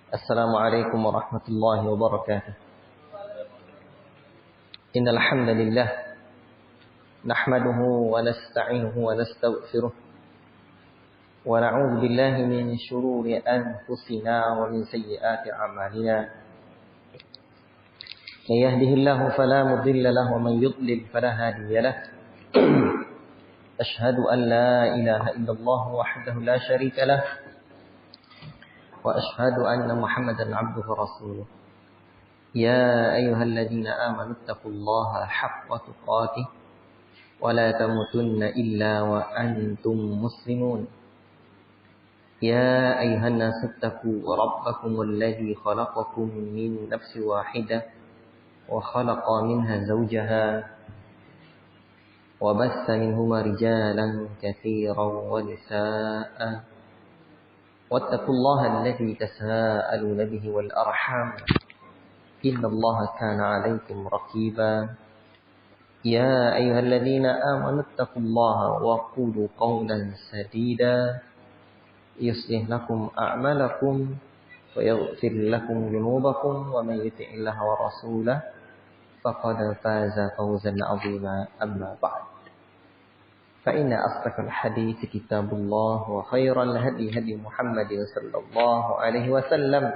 السلام عليكم ورحمة الله وبركاته. إن الحمد لله نحمده ونستعينه ونستغفره ونعوذ بالله من شرور أنفسنا ومن سيئات أعمالنا. من يهده الله فلا مضل له ومن يضلل فلا هادي له. أشهد أن لا إله إلا الله وحده لا شريك له وأشهد أن محمدا عبده ورسوله. يا أيها الذين آمنوا اتقوا الله حق تقاته ولا تموتن إلا وأنتم مسلمون. يا أيها الناس اتقوا ربكم الذي خلقكم من نفس واحدة وخلق منها زوجها وبث منهما رجالا كثيرا ونساء واتقوا الله الذي تساءلون به والأرحام إن الله كان عليكم رقيبا. يا أيها الذين آمنوا اتقوا الله وقولوا قولا سديدا يصلح لكم أعمالكم ويغفر لكم ذنوبكم ومن يطع الله ورسوله فقد فاز فوزا عظيما. أما بعد فإن أصدق الحديث كتاب الله وخير الهدي هدي محمد صلى الله عليه وسلم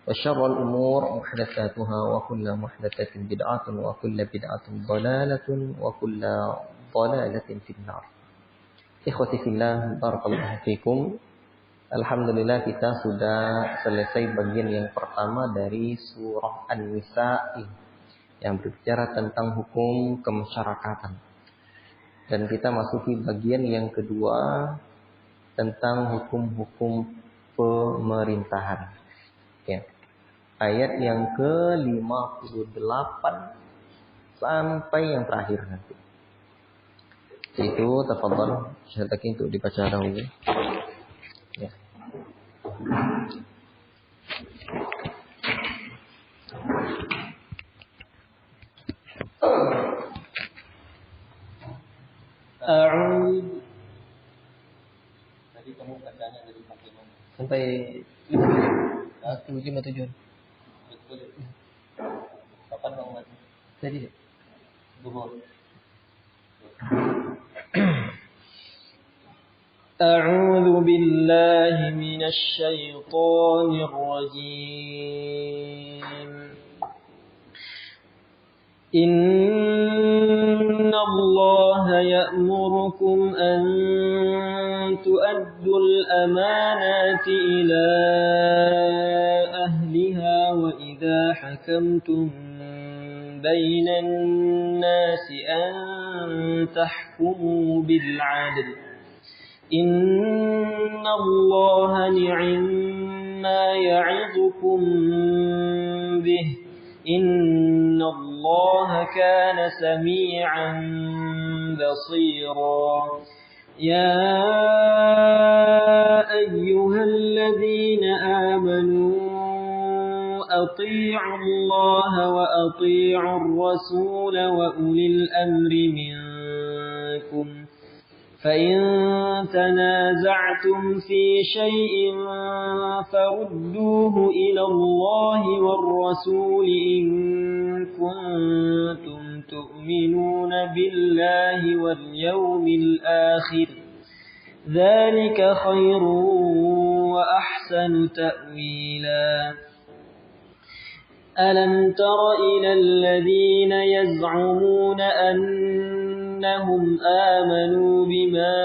وشر الأمور محدثاتها وكل محدثة بدعة وكل بدعة ضلالة وكل ضلالة في النار. Ikhwati fillah, barakallahu fikum. Alhamdulillah kita sudah selesai bagian yang pertama dari surah An-Nisa yang berbicara tentang hukum kemasyarakatan. Dan kita masuki bagian yang kedua tentang hukum-hukum pemerintahan. Ya. Ayat yang ke-58 sampai yang terakhir nanti. Itu tafadhal Syekh untuk dibaca dahulu. Ya. Tadi kamu katanya dari sampai 57. Betul. Kapan kamu mati? Tadi. Duhur. أعوذ بالله من الشيطان الرجيم. إن الله يأمركم أن تؤدوا الأمانات إلى أهلها وإذا حكمتم بين الناس أن تحكموا بالعدل. إن الله نعم ما يعظكم به إن الله كان سميعا بصيرا. يا أيها الذين آمنوا أطيعوا الله وأطيعوا الرسول وأولي الأمر منكم فإن تنازعتم في شيء فردوه إلى الله والرسول إن كنتم تؤمنون بالله واليوم الآخر ذلك خير وأحسن تأويلا. ألم تر إلى الذين يزعمون أنهم آمنوا بما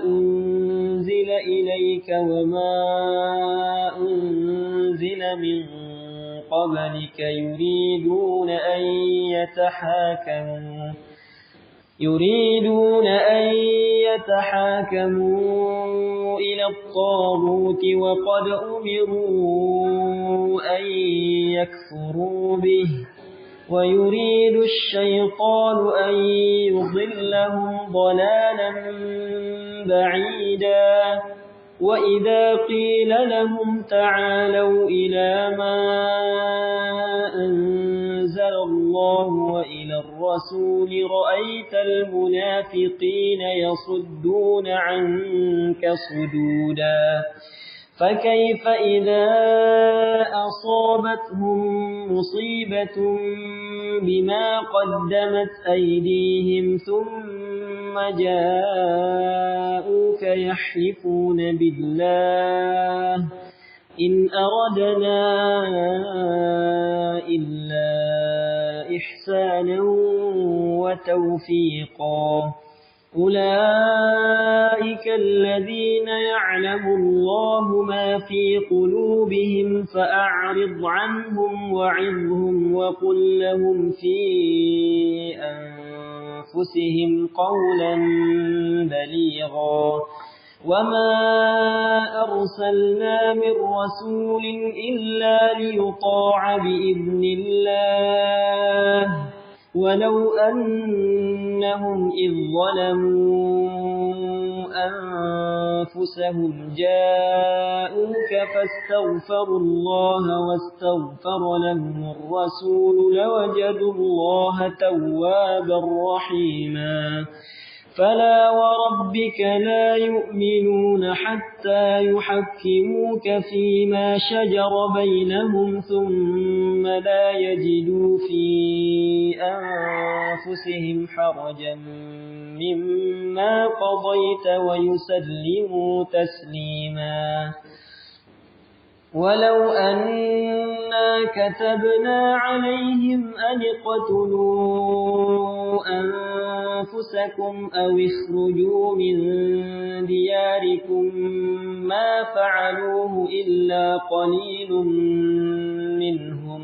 أنزل إليك وما أنزل من قبلك يريدون أن يتحاكموا إلى الطاغوت وقد أمروا أن يكفروا به ويريد الشيطان أن يضلهم ضلالا بعيدا. وإذا قيل لهم تعالوا إلى ما أنزل الله وإلى الرسول رأيت المنافقين يصدون عنك صدودا فكيف إذا أصابتهم مصيبة بما قدمت أيديهم ثم جاءوك يحلفون بالله إن أردنا إلا إحسانا وتوفيقا أولئك الذين يعلم الله ما في قلوبهم فأعرض عنهم وعظهم وقل لهم في أنفسهم قولا بليغا وما أرسلنا من رسول إلا ليطاع بإذن الله ولو أنهم إذ ظلموا أنفسهم جاءوك فاستغفروا الله واستغفر لهم الرسول لوجدوا الله توابا رحيما فلا وربك لا يؤمنون حتى يحكموك فيما شجر بينهم ثم لا يجدوا في أنفسهم حرجا مما قضيت ويسلموا تسليما ولو أنا كتبنا عليهم أن اقتلوا أنفسكم أو اخرجوا من دياركم ما فعلوه إلا قليل منهم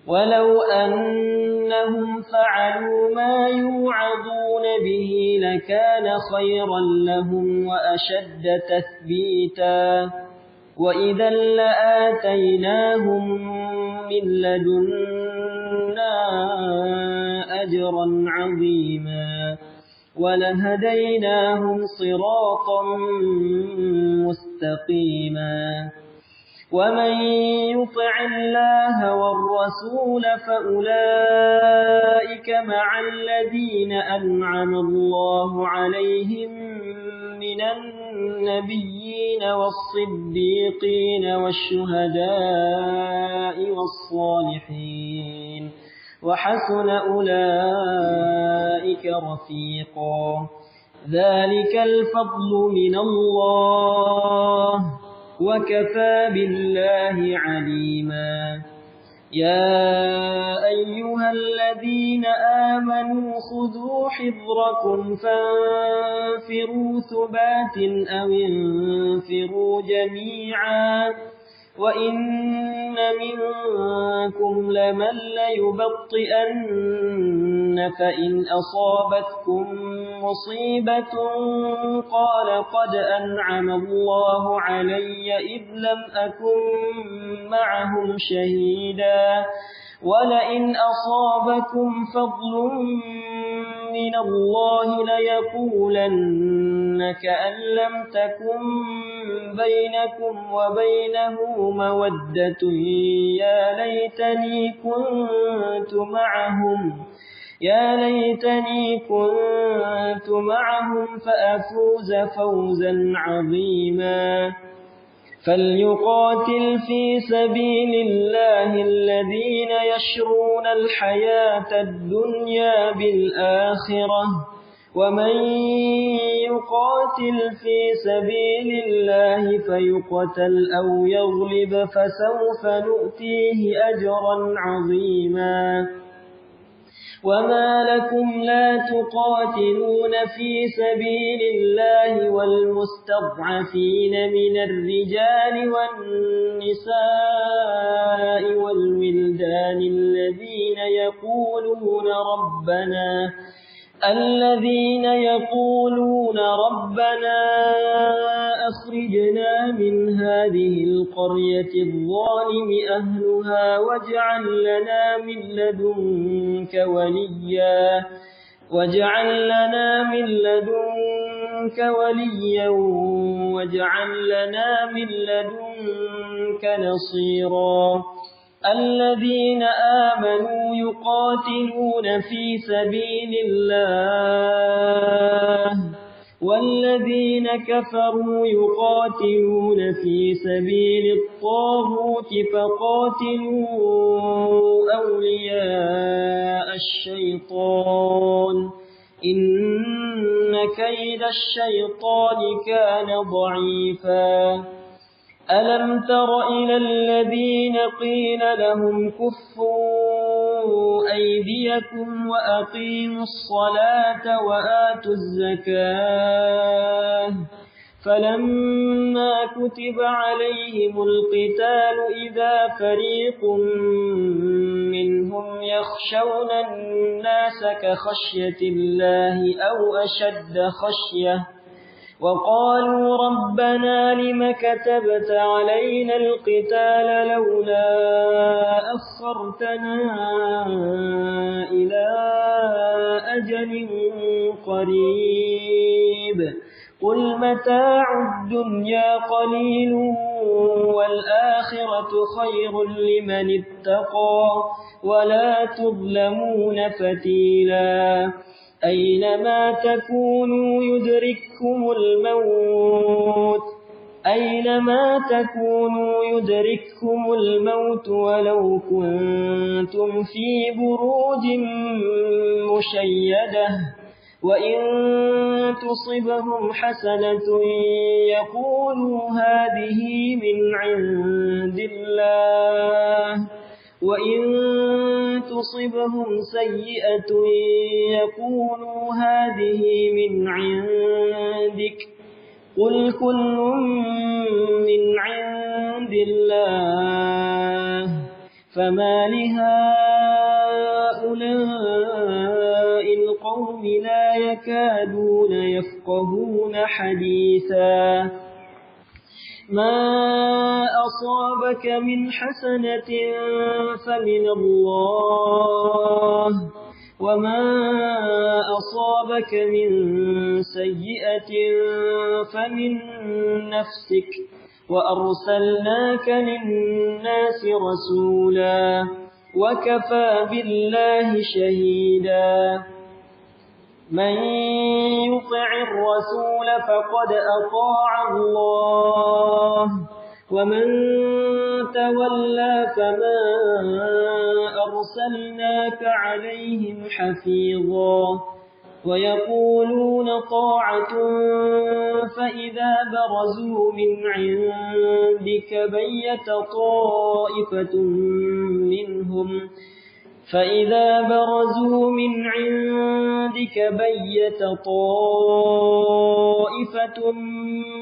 ولو أنهم فعلوا ما يوعظون به لكان خيرا لهم وأشد تثبيتا وإذا لآتيناهم من لدنا أجرا عظيما ولهديناهم صراطا مستقيما ومن يطع الله والرسول فأولئك مع الذين أنعم الله عليهم من النبيين والصديقين والشهداء والصالحين وحسن أولئك رفيقا ذلك الفضل من الله وكفى بالله عليما يا أيها الذين آمنوا خذوا حذركم فانفروا ثبات أو انفروا جميعا وإن منكم لمن ليبطئن فإن أصابتكم مصيبة قال قد أنعم الله علي إذ لم أكن معهم شهيدا ولئن أصابكم فضل من الله ليقولن كأن لم تكن بينكم وبينه مودة يا ليتني كنت معهم فأفوز فوزا عظيما فليقاتل في سبيل الله الذين يشرون الحياة الدنيا بالآخرة ومن يقاتل في سبيل الله فيقتل أو يغلب فسوف نؤتيه أجرا عظيما وما لكم لا تقاتلون في سبيل الله والمستضعفين من الرجال والنساء والولدان الذين يقولون ربنا أخرجنا من هذه القرية الظالم أهلها واجعل لنا من لدنك وليا واجعل لنا من لدنك نصيرا الذين آمنوا يقاتلون في سبيل الله والذين كفروا يقاتلون في سبيل الطاغوت فقاتلوا أولياء الشيطان إن كيد الشيطان كان ضعيفا ألم تر إلى الذين قيل لهم كفوا أيديكم وأقيموا الصلاة وآتوا الزكاة فلما كتب عليهم القتال إذا فريق منهم يخشون الناس كخشية الله أو أشد خشية وقالوا ربنا لم كتبت علينا القتال لولا أخرتنا إلى أجل قريب قل متاع الدنيا قليل والآخرة خير لمن اتقى ولا تظلمون فتيلا أينما تكونوا يدرككم الموت ولو كنتم في بروج مشيدة وإن تصبهم حسنة يقولوا هذه من عند الله وإن تصبهم سيئة يقولوا هذه من عندك قل كل من عند الله فما لهؤلاء القوم لا يكادون يفقهون حديثا ما أصابك من حسنة فمن الله وما أصابك من سيئة فمن نفسك وأرسلناك للناس رسولا وكفى بالله شهيدا من يطع الرسول فقد أطاع الله ومن تولى فما أرسلناك عليهم حفيظا ويقولون طاعة فإذا برزوا من عندك بيت طائفة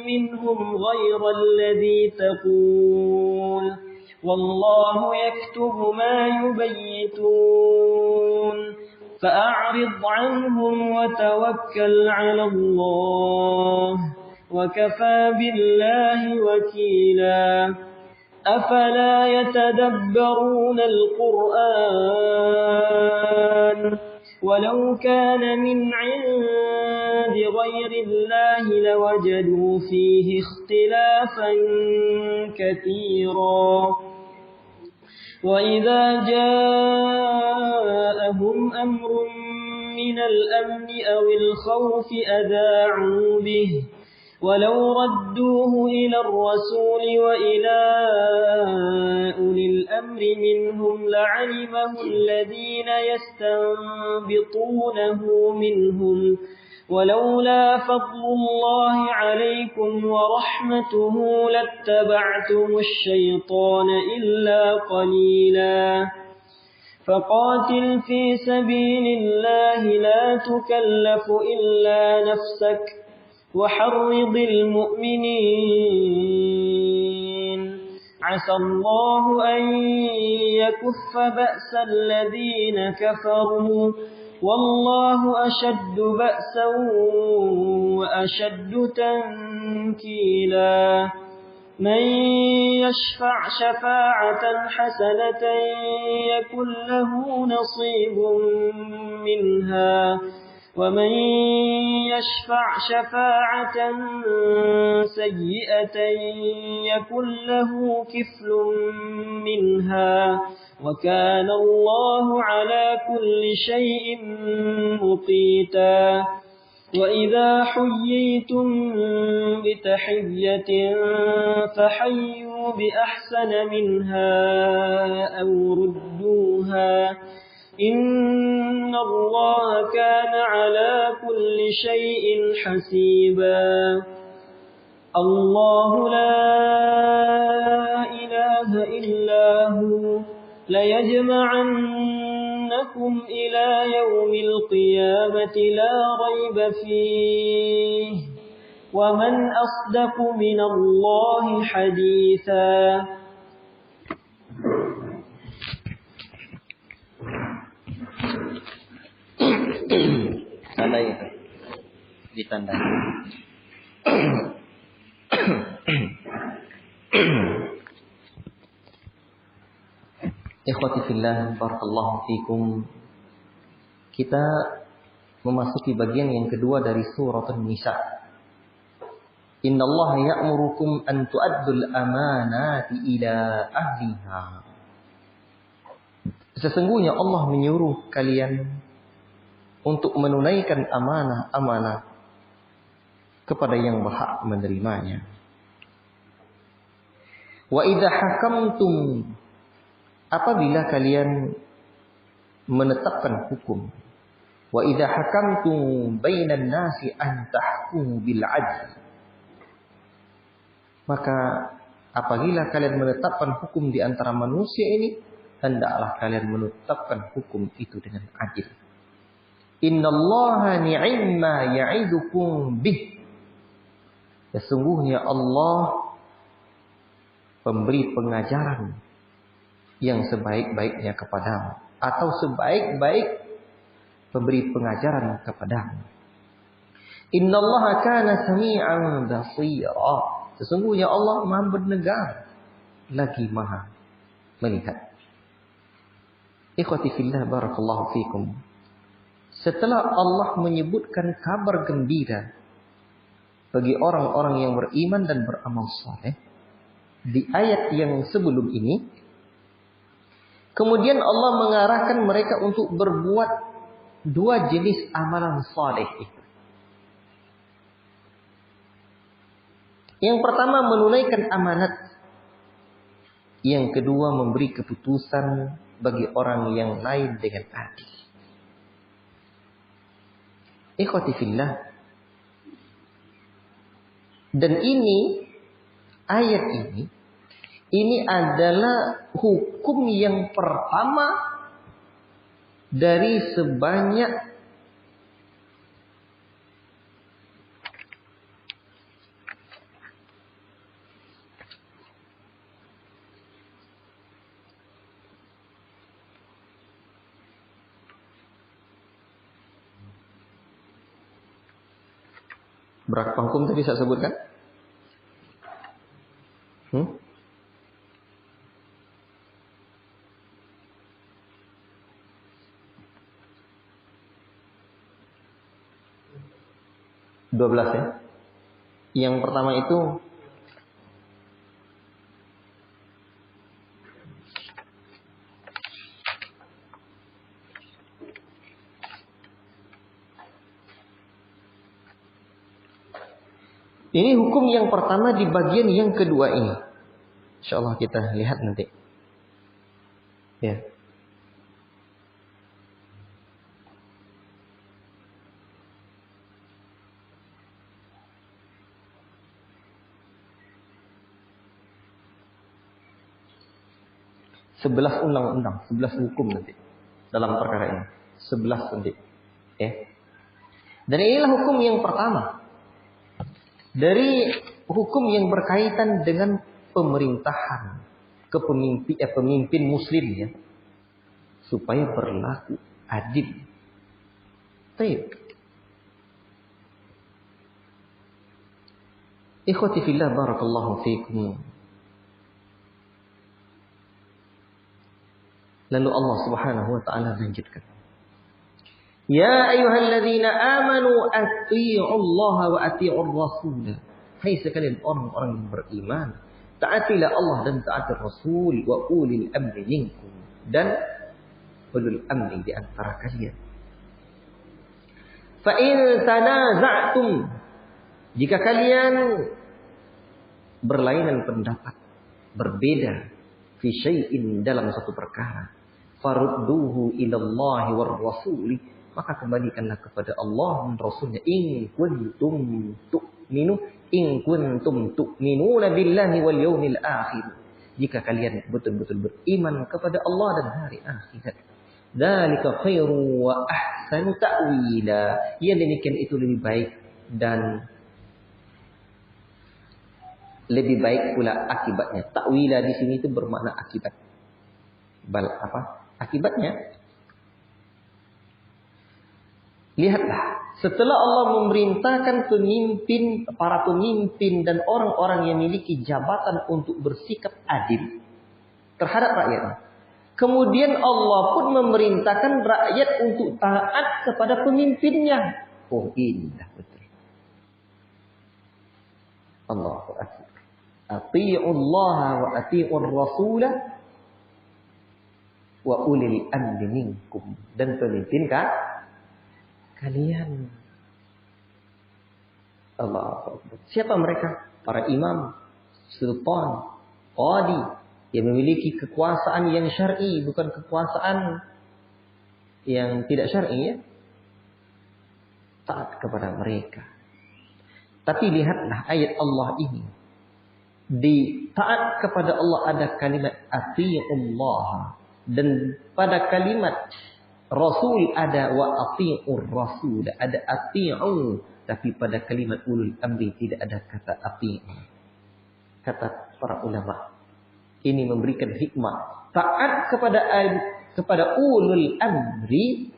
منهم غير الذي تقول والله يكتب ما يبيتون فأعرض عنهم وتوكل على الله وكفى بالله وكيلا أفلا يتدبرون القرآن ولو كان من عند غير الله لوجدوا فيه اختلافا كثيرا وإذا جاءهم أمر من الأمن أو الخوف أذاعوا به ولو ردوه إلى الرسول وإلى أولي الأمر منهم لعلمه الذين يستنبطونه منهم ولولا فضل الله عليكم ورحمته لاتبعتم الشيطان إلا قليلا فقاتل في سبيل الله لا تكلف إلا نفسك وحرض المؤمنين عسى الله أن يكف بأس الذين كفروا والله أشد بأسا وأشد تنكيلا من يشفع شفاعة حسنة يكن له نصيب منها ومن يشفع شفاعة سيئة يكن له كفل منها وكان الله على كل شيء مقيتا وإذا حييتم بتحية فحيوا بأحسن منها أو ردوها إن الله كان على كل شيء حسيبا الله لا إله إلا هو ليجمعنكم إلى يوم القيامة لا ريب فيه ومن أصدق من الله حديثا. Ada itu ditandai. Ikhwati fillah, barakallahu fikum. Kita memasuki bagian yang kedua dari surah An-Nisa. Innallaha ya'murukum an tu'addul amanati ila ahliha. Sesungguhnya Allah menyuruh kalian untuk menunaikan amanah-amanah kepada yang berhak menerimanya. Wa idza hakamtum, apabila kalian menetapkan hukum. Wa idza hakamtum bainan nasi an tahkumu bil 'adl. Maka apabila kalian menetapkan hukum di antara manusia ini, hendaklah kalian menetapkan hukum itu dengan adil. Innallaha ni'ma ya'idukum bih. Sesungguhnya Allah pemberi pengajaran yang sebaik-baiknya kepadamu, atau sebaik-baik pemberi pengajaran kepadamu. Innallaha kana sami'an basira. Sesungguhnya Allah Maha mendengar lagi Maha melihat. Ikhwati fillah, barakallahu fikum. Setelah Allah menyebutkan kabar gembira bagi orang-orang yang beriman dan beramal saleh di ayat yang sebelum ini, kemudian Allah mengarahkan mereka untuk berbuat dua jenis amalan saleh itu. Yang pertama menunaikan amanat. Yang kedua memberi keputusan bagi orang yang lain dengan adil. Ikhwati fillah. Dan ini, ayat ini adalah hukum yang pertama dari sebanyak berapa hukum tadi saya sebutkan? 12 ya. Yang pertama itu ini hukum yang pertama di bagian yang kedua ini. Insyaallah kita lihat nanti. Ya. Sebelas undang-undang, 11 hukum nanti dalam perkara ini. 11 nanti. Ya. Dan inilah hukum yang pertama dari hukum yang berkaitan dengan pemerintahan, pemimpin muslim ya, supaya berlaku adil. Baik. Ikhwati fillah, barakallahu fiikum. Lalu Allah Subhanahu wa taala lanjutkan. Ya ayyuhalladzina amanu atti'ullaha wa atti'ur rasul. Hai sekalian orang-orang yang beriman, taatilah Allah dan taati Rasul, wa ulil amri minkum, dan ulul amri di antara kalian. Fa in tanaza'tum, jika kalian berlainan pendapat, berbeda fi syai'in dalam satu perkara, farudduhu ilallahi war rasuli, maka kembalikanlah kepada Allah dan Rasulnya. In kuntum tu'minuna billahi wal yawmil akhir, jika kalian betul-betul beriman kepada Allah dan hari akhirat. Dzalika khairu wa ahsanu ta'wila, yang demikian itu lebih baik dan lebih baik pula akibatnya. Ta'wila di sini itu bermakna akibat. Akibatnya? Lihatlah, setelah Allah memerintahkan para pemimpin dan orang-orang yang memiliki jabatan untuk bersikap adil terhadap rakyatnya, kemudian Allah pun memerintahkan rakyat untuk taat kepada pemimpinnya. Oh, indah betul. Allahu akbar. Atii'ullaha wa atii'ur rasulah wa ulil amri minkum, dan pemimpin kalian. Allahu akbar. Siapa mereka? Para imam, sultan, qadi, yang memiliki kekuasaan yang syar'i, bukan kekuasaan yang tidak syar'i, ya. Taat kepada mereka. Tapi lihatlah ayat Allah ini. Di taat kepada Allah ada kalimat ati'ullah, dan pada kalimat Rasul ada wa ati'ur rasul, ada ati'u, tapi pada kalimat ulul amri tidak ada kata ati'u. Kata para ulama, ini memberikan hikmah. Taat kepada ulul amri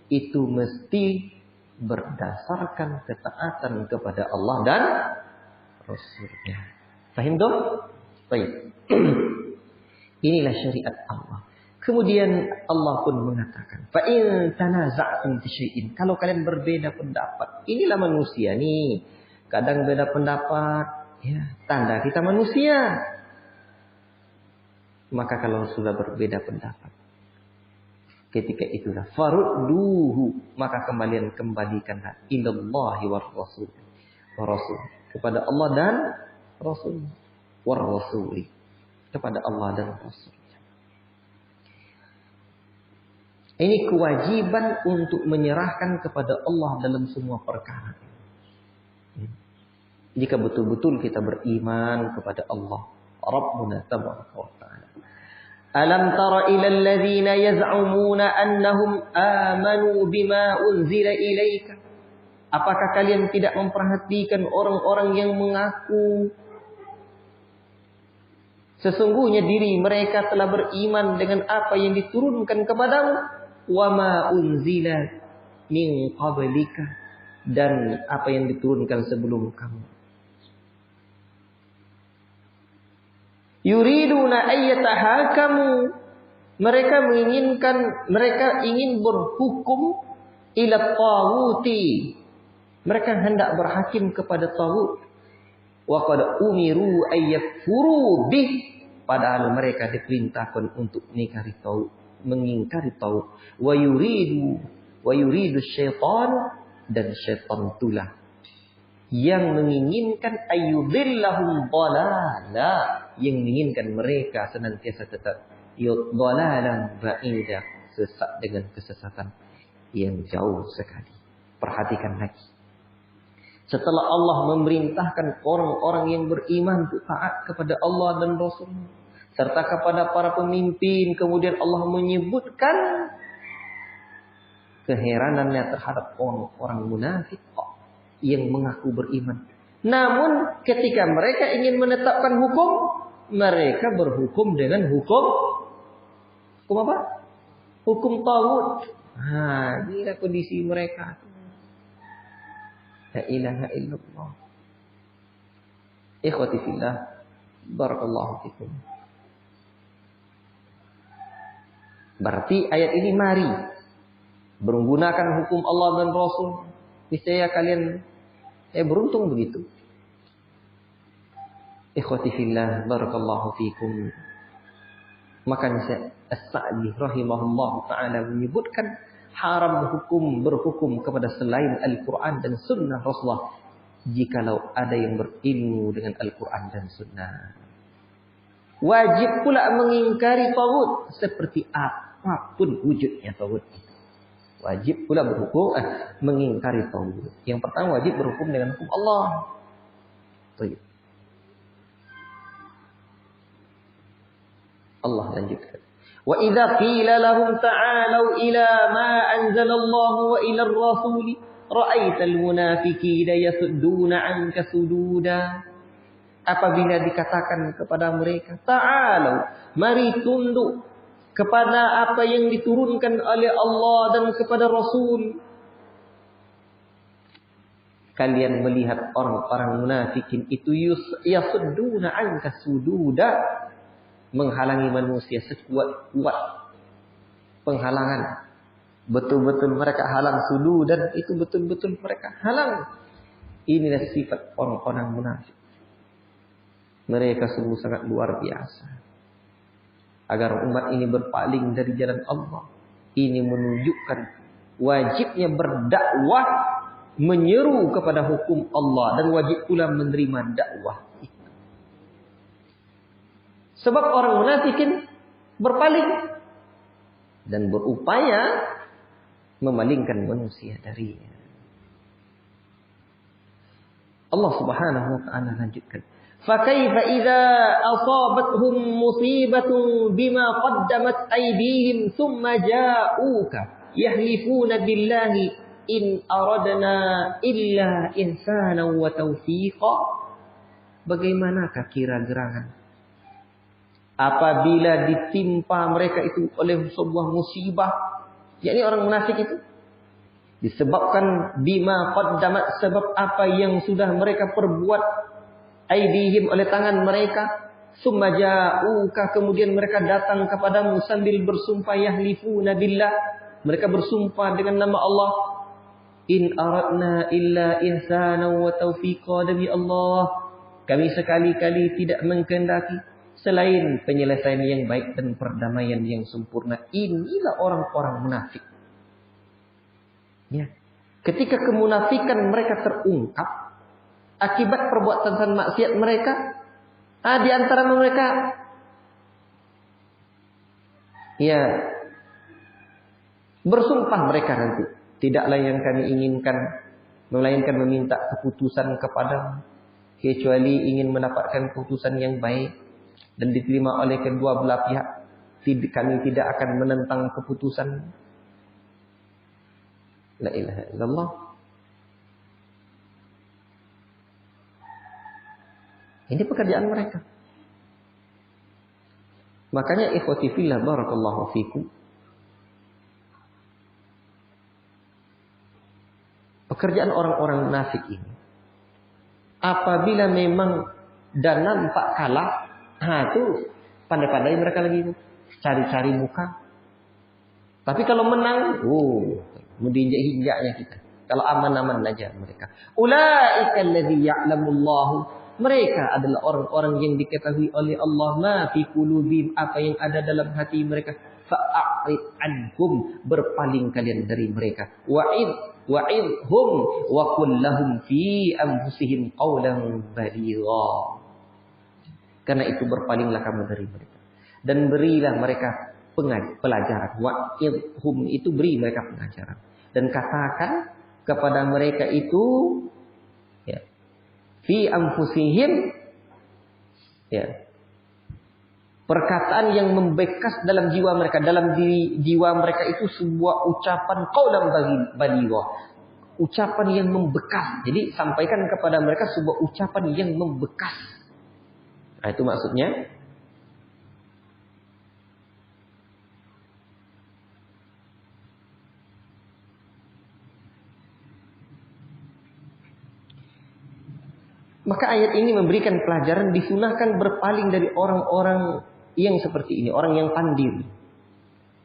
itu mesti berdasarkan ketaatan kepada Allah dan Rasulnya. Fahim dong? Baik. Inilah syariat Allah. Kemudian Allah pun mengatakan, fa in tanaza'tum fi syai'in, kalau kalian berbeda pendapat. Inilah manusia nih. Kadang beda pendapat, ya, tanda kita manusia. Maka kalau sudah berbeda pendapat, ketika itulah farudduhu, maka kembalikanlah ilallahi war rasul. Kepada Allah dan Rasul. War rasuli, kepada Allah dan Rasul. Ini kewajiban untuk menyerahkan kepada Allah dalam semua perkara. Jika betul-betul kita beriman kepada Allah, Rabbuna tabaraka wa ta'ala. Alam tara ila alladhina yaz'umuna annahum amanu bima unzila ilaika. Apakah kalian tidak memperhatikan orang-orang yang mengaku sesungguhnya diri mereka telah beriman dengan apa yang diturunkan kepadamu? Wa ma unzila min qablika, dan apa yang diturunkan sebelum kamu. Yuriduna ayyatahakamu, mereka ingin berhukum ila taghuti, mereka hendak berhakim kepada taghut. Wa qad umiru ayyakfuru bih, padahal mereka diperintahkan untuk mengingkari taghut. Wa yuridu syaitan, dan syaitan itulah yang menginginkan ayyudillahum dhalala, yang menginginkan mereka senantiasa tetap dhalalan ba'idah, sesat dengan kesesatan yang jauh sekali. Perhatikan lagi. Setelah Allah memerintahkan orang-orang yang beriman untuk taat kepada Allah dan Rasul serta kepada para pemimpin, kemudian Allah menyebutkan keheranannya terhadap orang-orang munafik yang mengaku beriman. Namun ketika mereka ingin menetapkan hukum, mereka berhukum dengan hukum apa? Hukum taghut. Inilah kondisi mereka. La ilaha illallah. Ikhwati fillah, barakallahu fikum. Berarti ayat ini mari menggunakan hukum Allah dan Rasul, niscaya kalian beruntung begitu. Ikhwati fillah, barakallahu fikum. Makanya As-Sa'di rahimahullah ta'ala menyebutkan haram berhukum kepada selain Al-Quran dan Sunnah Rasulullah jikalau ada yang berilmu dengan Al-Quran dan Sunnah. Wajib pula mengingkari taghut seperti apapun wujudnya taghut. Wajib pula mengingkari taghut. Yang pertama wajib berhukum dengan hukum Allah. Baik. Allah lanjutkan. Wa idza qila lahum ta'alu ila ma anzalallahu wa ila ar-rasuli ra'aital munafiqina yasudduna 'anka sududa. Apabila dikatakan kepada mereka, ta'alu, mari tunduk kepada apa yang diturunkan oleh Allah dan kepada Rasul. Kalian melihat orang-orang munafikin itu yasudduna 'anka sududa, menghalangi manusia sekuat-kuat penghalangan. Betul-betul mereka halang sudud dan itu betul-betul mereka halang. Inilah sifat orang-orang munafik. Mereka sungguh sangat luar biasa. Agar umat ini berpaling dari jalan Allah. Ini menunjukkan wajibnya berdakwah, menyeru kepada hukum Allah, dan wajib pula menerima dakwah. Sebab orang munafikin berpaling dan berupaya memalingkan manusia darinya. Allah Subhanahu wa taala lanjutkan, "Fa kaifa idza asabathum musibatun bima qaddamat aydihim thumma ja'uka yahlifuna billahi in aradna illa ihsanan wa taufiqa." Bagaimanakah kira gerangan apabila ditimpa mereka itu oleh sebuah musibah, yakni orang munafik itu disebabkan bima qaddamat, sebab apa yang sudah mereka perbuat, aidihim, oleh tangan mereka, summa ja'uka, kemudian mereka datang kepadamu sambil bersumpah, yahlifuna billah, mereka bersumpah dengan nama Allah, in aradna illa ihsanan wa taufiqa, demi Allah kami sekali-kali tidak mengkehendaki selain penyelesaian yang baik dan perdamaian yang sempurna. Inilah orang-orang munafik. Ya. Ketika kemunafikan mereka terungkap akibat perbuatan maksiat mereka, di antara mereka bersumpah mereka nanti, tidaklah yang kami inginkan melainkan meminta keputusan kepada, kecuali ingin mendapatkan keputusan yang baik dan diterima oleh kedua belah pihak. Kami tidak akan menentang keputusan. La ilaha illallah. Ini pekerjaan mereka. Makanya ikhwati fillah, barakallahu fikum, pekerjaan orang-orang munafik ini, apabila memang dan nampak kalah, itu pandai-pandai mereka lagi cari-cari muka. Tapi kalau menang, mau diinjak-injaknya kita. Kalau aman-aman aja mereka. Ulaika allazi ya'lamullahu, mereka adalah orang-orang yang diketahui oleh Allah ma fi qulubihim, apa yang ada dalam hati mereka. Fa'rid anhum, berpaling kalian dari mereka. Wa'idhum wa qul lahum fi anfusihim qawlan baligha. Karena itu berpalinglah kamu dari mereka dan berilah mereka pelajaran. Wa'idhum, itu beri mereka pelajaran dan katakan kepada mereka itu, fi anfusihim, perkataan yang membekas dalam jiwa mereka. Dalam jiwa mereka itu sebuah ucapan qaulan baligha, ucapan yang membekas. Jadi sampaikan kepada mereka sebuah ucapan yang membekas. Nah, itu maksudnya. Maka ayat ini memberikan pelajaran disunahkan berpaling dari orang-orang yang seperti ini, orang yang pandiri.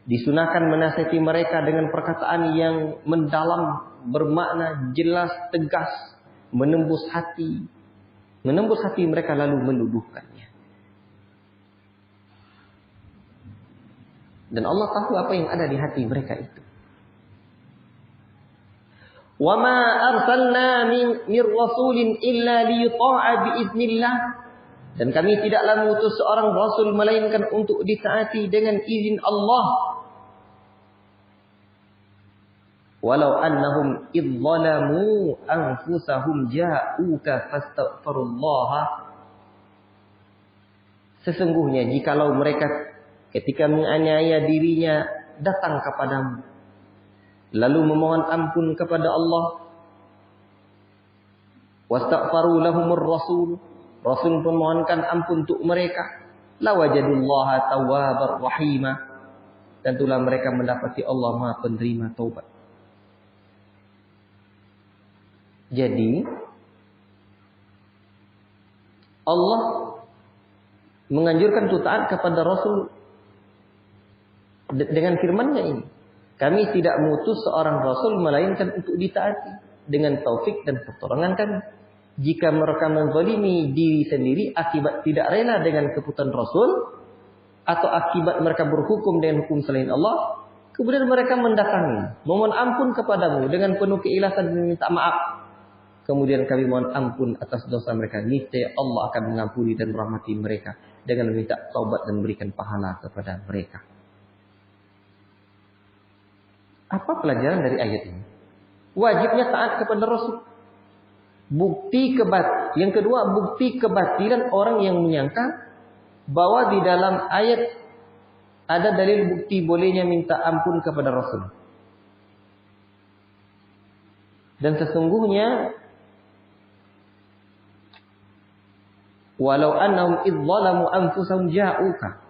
Disunahkan menasihati mereka dengan perkataan yang mendalam, bermakna, jelas, tegas, menembus hati mereka lalu menuduhkannya. Dan Allah tahu apa yang ada di hati mereka itu. Wa ma arsalna min rasulin illa liyuta'a biiznillah. Dan kami tidaklah mengutus seorang rasul melainkan untuk ditaati dengan izin Allah. Walau annahum idh zalamu anfusahum ja'uka fastaghfirullaha. Sesungguhnya jikalau mereka ketika menganiaya dirinya datang kepadamu lalu memohon ampun kepada Allah, wastaghfaru lahumur rasul pun memohonkan ampun untuk mereka, lawajadullaha tawwabar rahima, tentulah mereka mendapati Allah Maha penerima taubat. Jadi Allah menganjurkan untuk taat kepada Rasul dengan firman-Nya ini. Kami tidak mengutus seorang Rasul melainkan untuk ditaati dengan taufik dan pertolongan kami. Jika mereka menzalimi diri sendiri akibat tidak rela dengan keputusan Rasul, atau akibat mereka berhukum dengan hukum selain Allah, kemudian mereka mendatangi, memohon ampun kepadamu dengan penuh keikhlasan dan minta maaf. Kemudian kami mohon ampun atas dosa mereka. Niscaya Allah akan mengampuni dan merahmati mereka dengan meminta taubat dan memberikan pahala kepada mereka. Apa pelajaran dari ayat ini? Wajibnya taat kepada Rasul. Yang kedua, bukti kebatilan orang yang menyangka bahwa di dalam ayat ada dalil bukti bolehnya minta ampun kepada Rasul. Dan sesungguhnya walau annahum idh zalamu anfusahum ja'uka.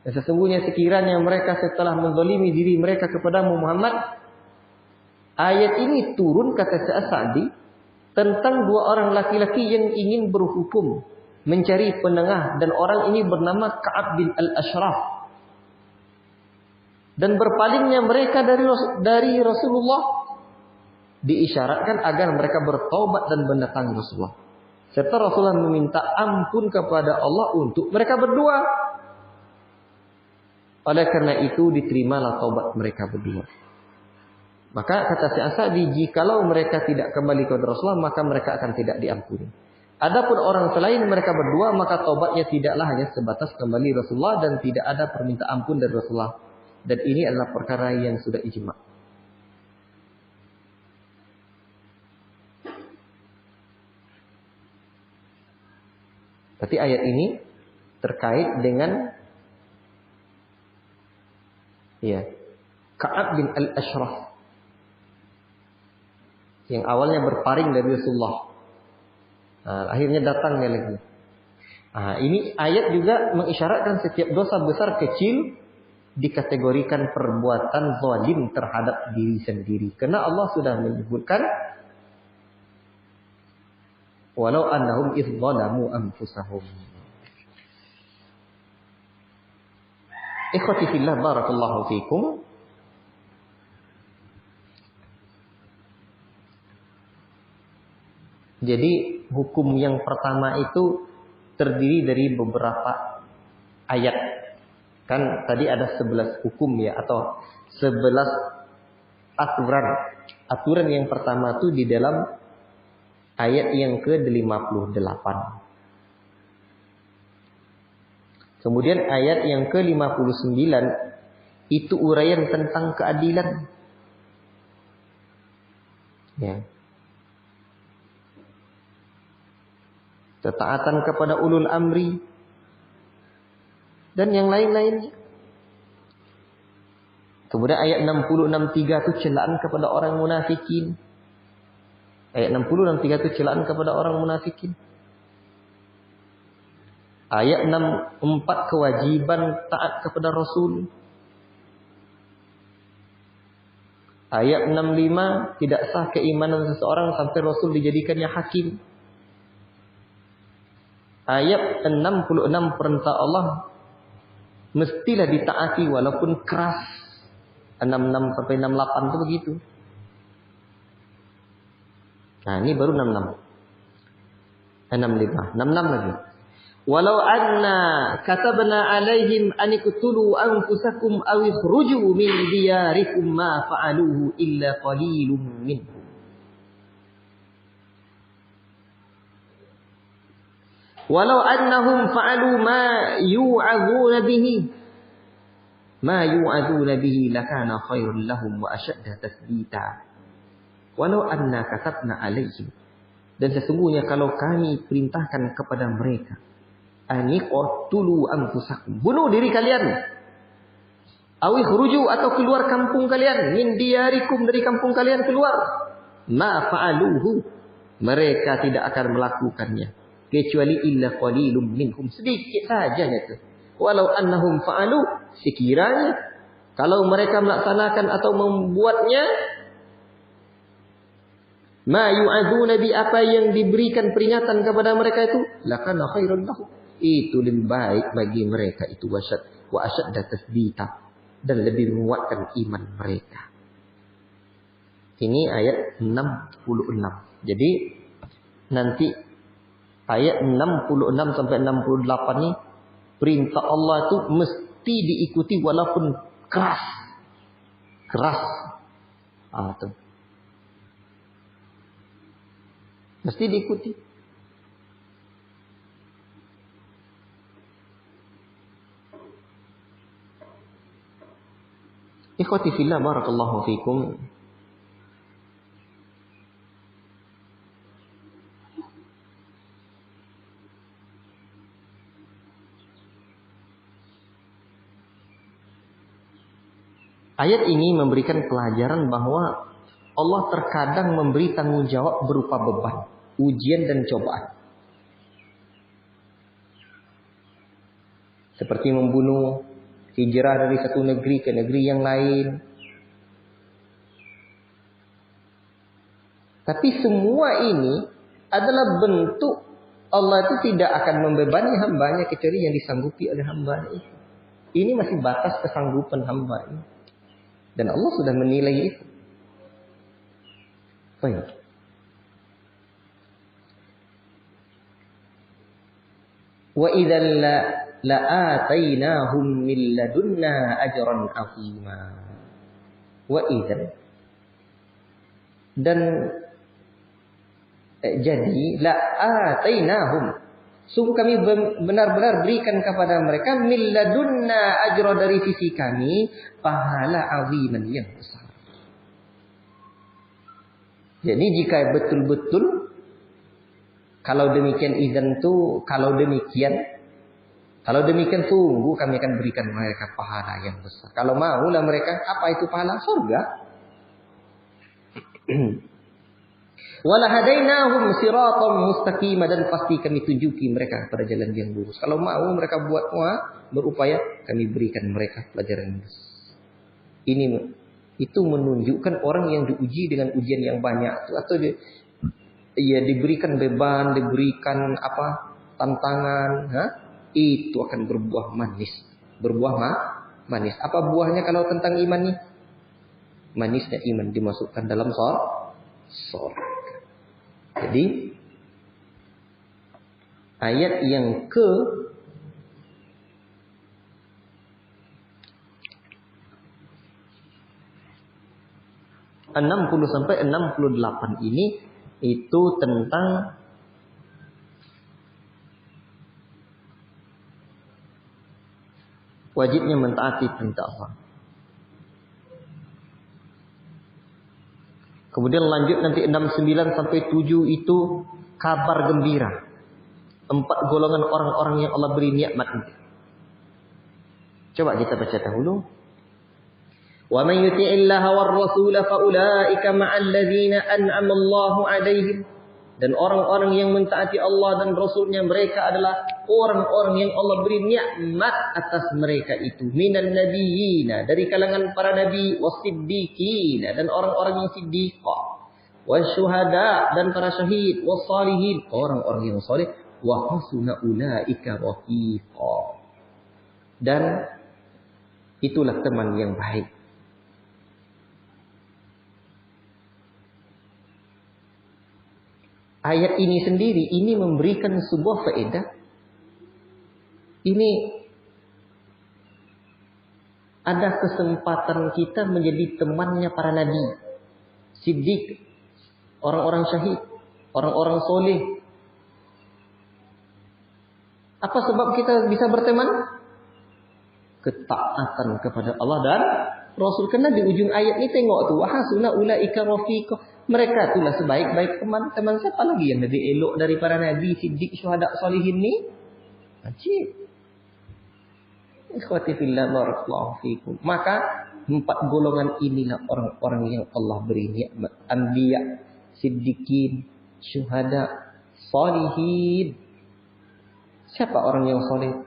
Dan sesungguhnya sekiranya mereka setelah menzalimi diri mereka kepadamu Muhammad, ayat ini turun kata Syekh Sa'di tentang dua orang laki-laki yang ingin berhukum, mencari penengah, dan orang ini bernama Ka'ab bin Al-Ashraf. Dan berpalingnya mereka dari Rasulullah diisyaratkan agar mereka bertaubat dan mendatangi Rasulullah. Serta Rasulullah meminta ampun kepada Allah untuk mereka berdua. Oleh karena itu diterimalah taubat mereka berdua. Maka kata Syekh Sa'di, jikalau mereka tidak kembali kepada Rasulullah, maka mereka akan tidak diampuni. Adapun orang selain mereka berdua, maka taubatnya tidaklah hanya sebatas kembali Rasulullah dan tidak ada permintaan ampun dari Rasulullah. Dan ini adalah perkara yang sudah ijma'. Berarti ayat ini terkait dengan Ka'ab bin Al-Ashraf yang awalnya berpaling dari Rasulullah. Akhirnya datangnya lagi. Ini ayat juga mengisyaratkan setiap dosa besar kecil dikategorikan perbuatan zalim terhadap diri sendiri. Karena Allah sudah menyebutkan walau annahum idh zalamu anfusahum. Ikhwati fillah, barakallahu fikum. Jadi hukum yang pertama itu terdiri dari beberapa ayat. Kan tadi ada 11 hukum ya, atau 11 aturan. Aturan yang pertama itu di dalam ayat yang ke-58. Kemudian ayat yang ke-59 itu uraian tentang keadilan. Ya. Ketaatan kepada ulul amri dan yang lain-lainnya. Kemudian ayat 60-63 itu celaan kepada orang munafikin. Ayat 60-63 itu celaan kepada orang munafikin. Ayat 64 kewajiban taat kepada Rasul. Ayat 65 tidak sah keimanan seseorang sampai Rasul dijadikannya hakim. Ayat 66 perintah Allah mestilah ditaati walaupun keras. 66 sampai 68 itu begitu. Nah, ini baru 66. 65, 66 lagi. Walau anna katabna alaihim an iqtulu anfusakum aw ikhruju min diyarikum ma fa'aluhu illa qalilum minhum. Walau annahum fa'alu ma yu'adzuna bihi lakana khairul lahum wa ashadda tathbita. Walau anna katabna alaihim, dan sesungguhnya kalau kami perintahkan kepada mereka, aniqtulu anfusakum, bunuh diri kalian, awi khuruju, atau keluar kampung kalian, min diyarikum, dari kampung kalian keluar, ma fa'aluhu, mereka tidak akan melakukannya kecuali illa qalilum minhum, sedikit saja itu. Walau annahum fa'alu, sekiranya kalau mereka melaksanakan atau membuatnya, ma yu'adzuna bi, apa yang diberikan peringatan kepada mereka itu, lakana khairun lahum, itu lebih baik bagi mereka itu, wa asyadda tasbita, dan lebih menguatkan iman mereka. Ini ayat 66. Jadi nanti ayat 66 sampai 68 ini perintah Allah itu mesti diikuti walaupun keras. Tuh. Mesti diikuti. Ikhwati fillah, barakallahu fikum. Ayat ini memberikan pelajaran bahwa Allah terkadang memberi tanggung jawab berupa beban, ujian dan cobaan. Seperti membunuh, hijrah dari satu negeri ke negeri yang lain. Tapi semua ini adalah bentuk Allah itu tidak akan membebani hambanya kecuali yang disanggupi oleh hamba itu. Ini masih batas kesanggupan hamba ini. Dan Allah sudah menilai itu. Baik. Wa idzal la'atainahum min ladunna ajran 'azima. Wa idzal, dan jadi la'atainahum, sungguh kami benar-benar berikan kepada mereka min ladunna ajra, dari sisi kami pahala aziman yang besar. Jadi jika betul-betul kalau demikian sungguh kami akan berikan mereka pahala yang besar. Kalau maulah mereka, apa itu pahala? Surga. Wala hadainahum siratan mustaqima, dan pasti kami tunjuki mereka pada jalan yang lurus. Kalau mau mereka buat berupaya, kami berikan mereka pelajaran yang lurus. Itu menunjukkan orang yang diuji dengan ujian yang banyak, atau diberikan beban, diberikan tantangan, itu akan berbuah manis. Manis. Apa buahnya kalau tentang iman nih? Manisnya iman dimasukkan dalam surga. Jadi ayat yang ke 60 sampai 68 ini itu tentang wajibnya mentaati perintah Allah. Kemudian lanjut nanti 69 sampai 7 itu kabar gembira. 4 golongan orang-orang yang Allah beri nikmat. Coba kita baca dahulu. Wa man yuti'illaha war rasul fa ulaika ma'al ladzina an'ama Allahu 'alaihim. Dan orang-orang yang mentaati Allah dan Rasulnya, mereka adalah orang-orang yang Allah beri nikmat atas mereka itu. Minan nabiyina, dari kalangan para nabi, wasiddiqina, dan orang-orang yang siddiqah, wasyuhada, dan para syahid, wassalihin, orang-orang yang saleh, wa hasuna ulaika rafiqa. Dan Itulah teman yang baik. Ayat ini sendiri, ini memberikan sebuah faedah. Ini ada kesempatan kita menjadi temannya para nabi, siddiq, orang-orang syahid, orang-orang soleh. Apa sebab kita bisa berteman? Ketaatan kepada Allah dan Rasul. Karena di ujung ayat ini tengok tuh, wahasuna ulaika rafiqah. Mereka itulah sebaik-baik teman. Teman siapa lagi yang lebih elok dari para nabi, siddiq, syuhada, solihin ni? Ajib. Ikhwati fillah barakallahu fikum. Maka 4 golongan inilah orang-orang yang Allah beri nikmat. Anbiya, siddiqin, syuhada, solihin. Siapa orang yang soleh?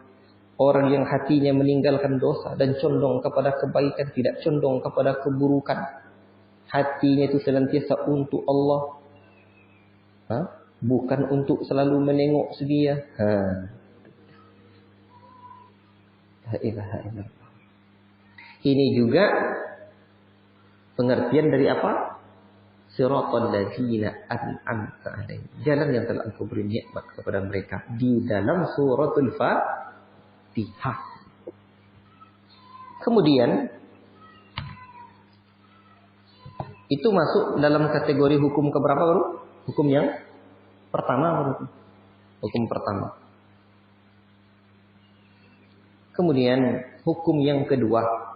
Orang yang hatinya meninggalkan dosa dan condong kepada kebaikan, tidak condong kepada keburukan. Hatinya itu senantiasa untuk Allah. Bukan untuk selalu menengok sedia. La ilaha illallah. Ini juga pengertian dari apa? Siratal ladzina an'amta 'alaihim. Jalan yang telah Engkau beri nikmat kepada mereka di dalam suratul Fatihah. Kemudian itu masuk dalam kategori hukum keberapa baru? Hukum yang pertama baru. Hukum pertama. Kemudian hukum yang kedua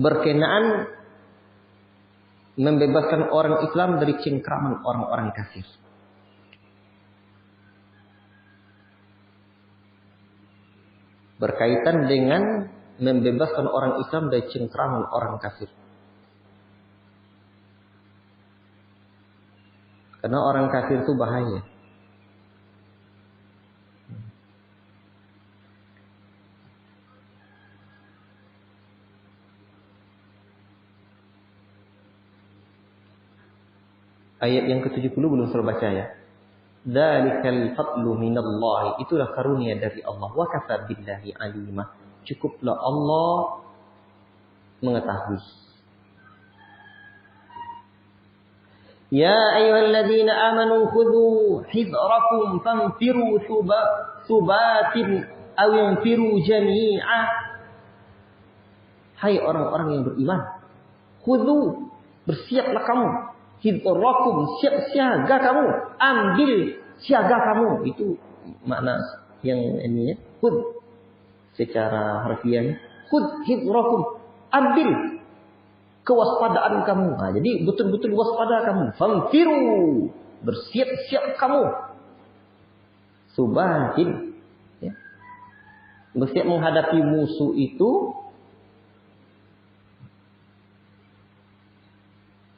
berkenaan membebaskan orang Islam dari cengkraman orang-orang kafir. Berkaitan dengan membebaskan orang Islam dari cengkraman orang kafir. Karena orang kafir itu bahaya. Ayat yang ke-70 belum terbaca ya. Dzalikal fadlu minallahi. Itulah karunia dari Allah. Wa kafa billahi alimah. Cukuplah Allah mengetahui. Ya ayyuhalladzina amanu khudhu hidrakum fanfiru subatin aw infiru jami'ah. Hai orang-orang yang beriman, khudhu, bersiaplah kamu. Hidrakum, siap siaga kamu, ambil siaga kamu. Itu makna yang ini ya. Khudh secara harfiah. Khudh hidrakum, ambil kewaspadaan kamu. Nah, jadi betul-betul waspada kamu. Fanfiru, bersiap-siap kamu. Subatin, ya. Bersiap menghadapi musuh itu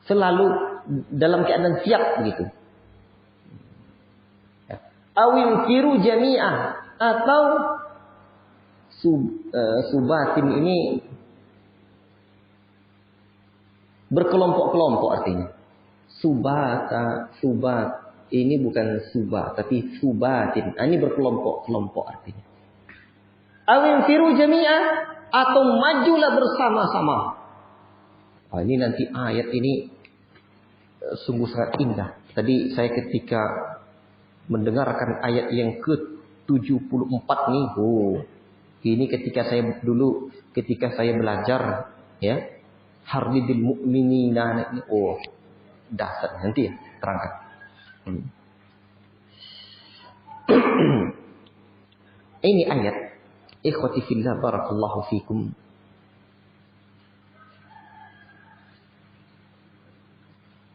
selalu dalam keadaan siap begitu. Awin firu jami'ah, atau subatin ini berkelompok-kelompok artinya. Subat ini bukan subat tapi subatin. Ini berkelompok-kelompok artinya. Awin firu jami'ah, atau majulah bersama-sama. Ini nanti ayat ini sungguh sangat indah. Tadi saya ketika mendengarkan ayat yang ke-74 nih, ini ketika saya belajar ya, Hardidil Mu'minina ini, dahsyat. Nanti ya terangkan. Ini ayat, ikhwati fillah barakallahu fikum.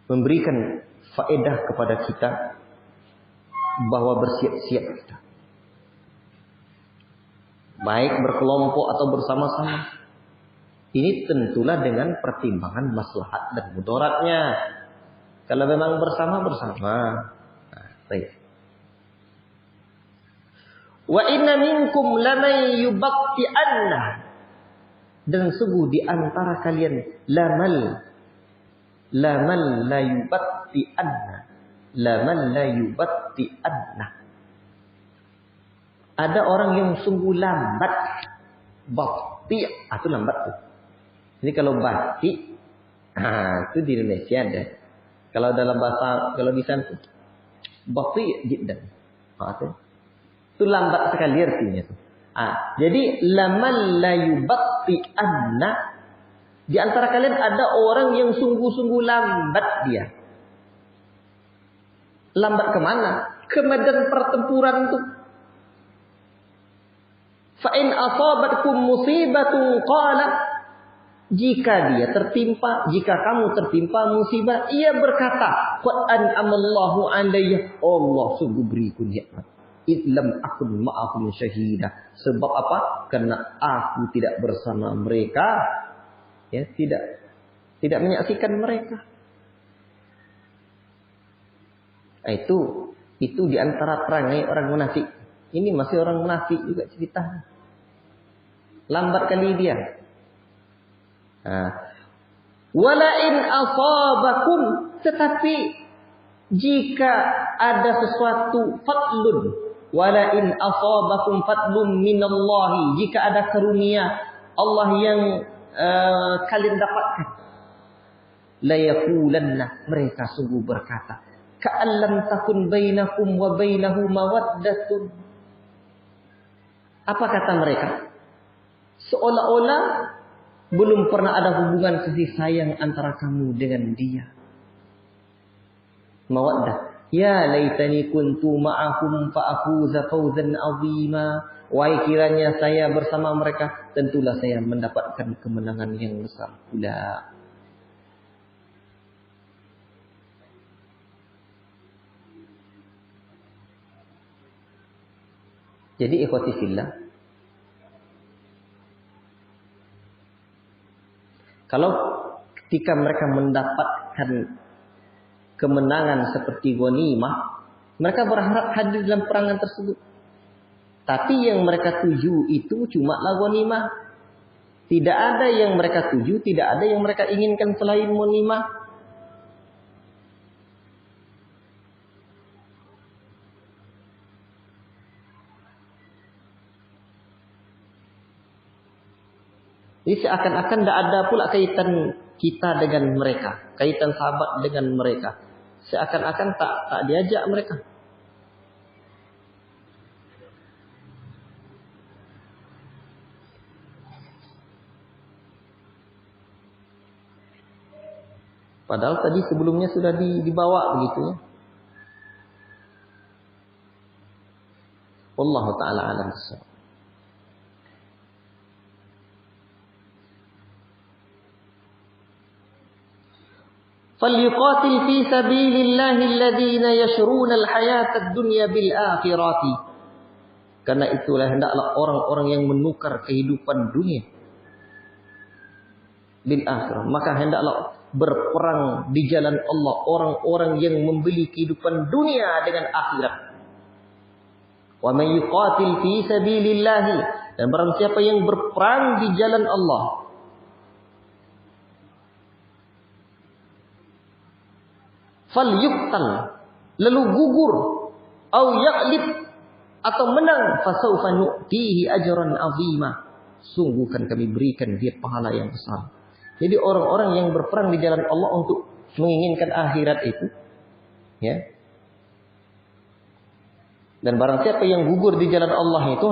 Memberikan faedah kepada kita bahwa bersiap-siap kita. Baik berkelompok atau bersama-sama. Ini tentulah dengan pertimbangan maslahat dan mudaratnya. Kalau memang bersama-bersama. Nah, baik. Wa inna minkum lamay yubaqti'anna. Dan sungguh di antara kalian laman la yubatti anna. Ada orang yang sungguh lambat Bati', itu lambat tuh. Jadi kalau bati', itu di Indonesia ada. Kalau dalam bahasa, kalau di sana tuh bati' jiddan. Itu lambat sekali artinya tuh. Jadi laman la yubatti-anna, di antara kalian ada orang yang sungguh-sungguh lambat dia. Lambat kemana? Ke medan pertempuran tuh. Fa in asabatkum musibatun qala, jika kamu tertimpa musibah, ia berkata, qad an'amallahu alayya, Allah sungguh beriku nikmat. Idlam akun ma'ahum syahida. Sebab apa? Karena aku tidak bersama mereka, ya, tidak menyaksikan mereka. Itu di antara perangai orang munafik. Ini masih orang munafik juga ceritanya. Lambat kali dia. Wala in asabakum, tetapi jika ada sesuatu fadlun, wala in asabakum fadlun minallahi, jika ada karunia Allah yang kalian dapatkan, la yaqulanna, mereka sungguh berkata, ka'allam takun bainakum wa bainahu mawaddatun. Apa kata mereka? Seolah-olah belum pernah ada hubungan kasih sayang antara kamu dengan dia. Mawaddah. Ya laitani kuntu ma'akum fa'afuza fawzan 'azima. Wahai kiranya saya bersama mereka, tentulah saya mendapatkan kemenangan yang besar pula. Jadi ikhwati fillah, kalau ketika mereka mendapatkan kemenangan seperti ghanimah, mereka berharap hadir dalam perangan tersebut. Tapi yang mereka tuju itu cuma ghanimah. Tidak ada yang mereka tuju, tidak ada yang mereka inginkan selain ghanimah. Jadi seakan-akan tidak ada pula kaitan kita dengan mereka, kaitan sahabat dengan mereka. Seakan-akan tak diajak mereka. Padahal tadi sebelumnya sudah dibawa begitu ya. Wallahu taala alam bissawab. فَلْيُقَاتِلْ فِي سَبِيلِ اللَّهِ الَّذِينَ يَشْرُونَ الْحَيَاةَ الدُّنْيَا بِالْآخِرَةِ. Karena itulah hendaklah orang-orang yang menukar kehidupan dunia bil akhirah. Maka hendaklah berperang di jalan Allah orang-orang yang membeli kehidupan dunia dengan akhirat. Wa may yuqatil fi sabilillah, dan barang siapa yang berperang di jalan Allah, falyuqtal, lalu gugur, au yaqlib, atau menang, fasaufa nu'tihi ajran 'azima, sungguh kan kami berikan dia pahala yang besar. Jadi orang-orang yang berperang di jalan Allah untuk menginginkan akhirat itu, ya. Dan barang siapa yang gugur di jalan Allah itu,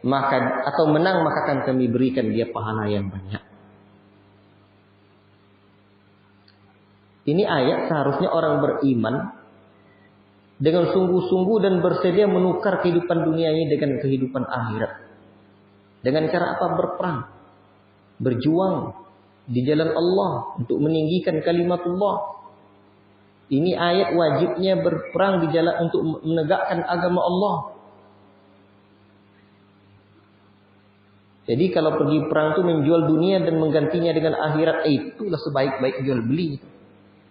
maka atau menang, maka akan kami berikan dia pahala yang banyak. Ini ayat seharusnya orang beriman dengan sungguh-sungguh dan bersedia menukar kehidupan dunia ini dengan kehidupan akhirat. Dengan cara apa? Berperang, berjuang di jalan Allah untuk meninggikan kalimatullah. Ini ayat wajibnya berperang di jalan untuk menegakkan agama Allah. Jadi kalau pergi perang itu menjual dunia dan menggantinya dengan akhirat, itulah sebaik-baik jual beli.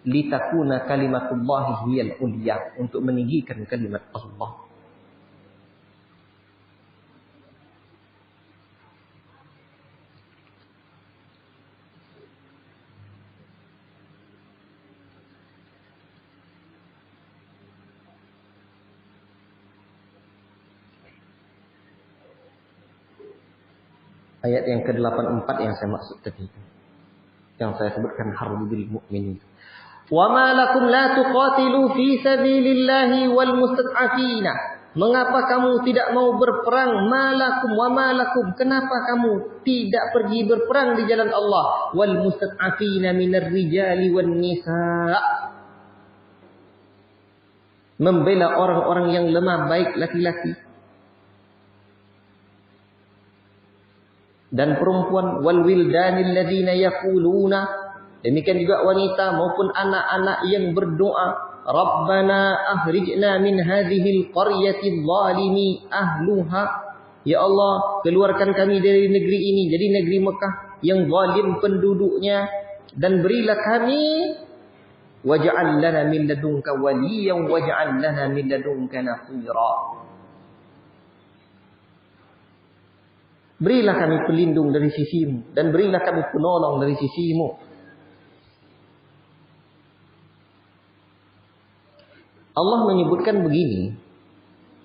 Litakuna kalimatullahi hiyal ulya, untuk meninggikan kalimat Allah. Ayat yang ke-84 yang saya maksud tadi. Yang saya sebutkan harbul mu'minin. Wa ma lakum la tuqatilu fi sabilillahi wal mustad'afina. Mengapa kamu tidak mau berperang? Malakum wa malakum. Kenapa kamu tidak pergi berperang di jalan Allah? Wal mustad'afina minar rijali wan nisa. Membela orang-orang yang lemah baik laki-laki dan perempuan, wal wildanil ladzina yaquluna, demikian juga wanita maupun anak-anak yang berdoa, Rabbana akhrijna min hadhil qaryati zalimi ahluha. Ya Allah, keluarkan kami dari negeri ini, jadi negeri Mekah yang zalim penduduknya, dan berilah kami waj'al lana min ladunka waliyan waj'al lana min ladunka nasira. Berilah kami pelindung dari sisimu dan berilah kami penolong dari sisimu. Allah menyebutkan begini,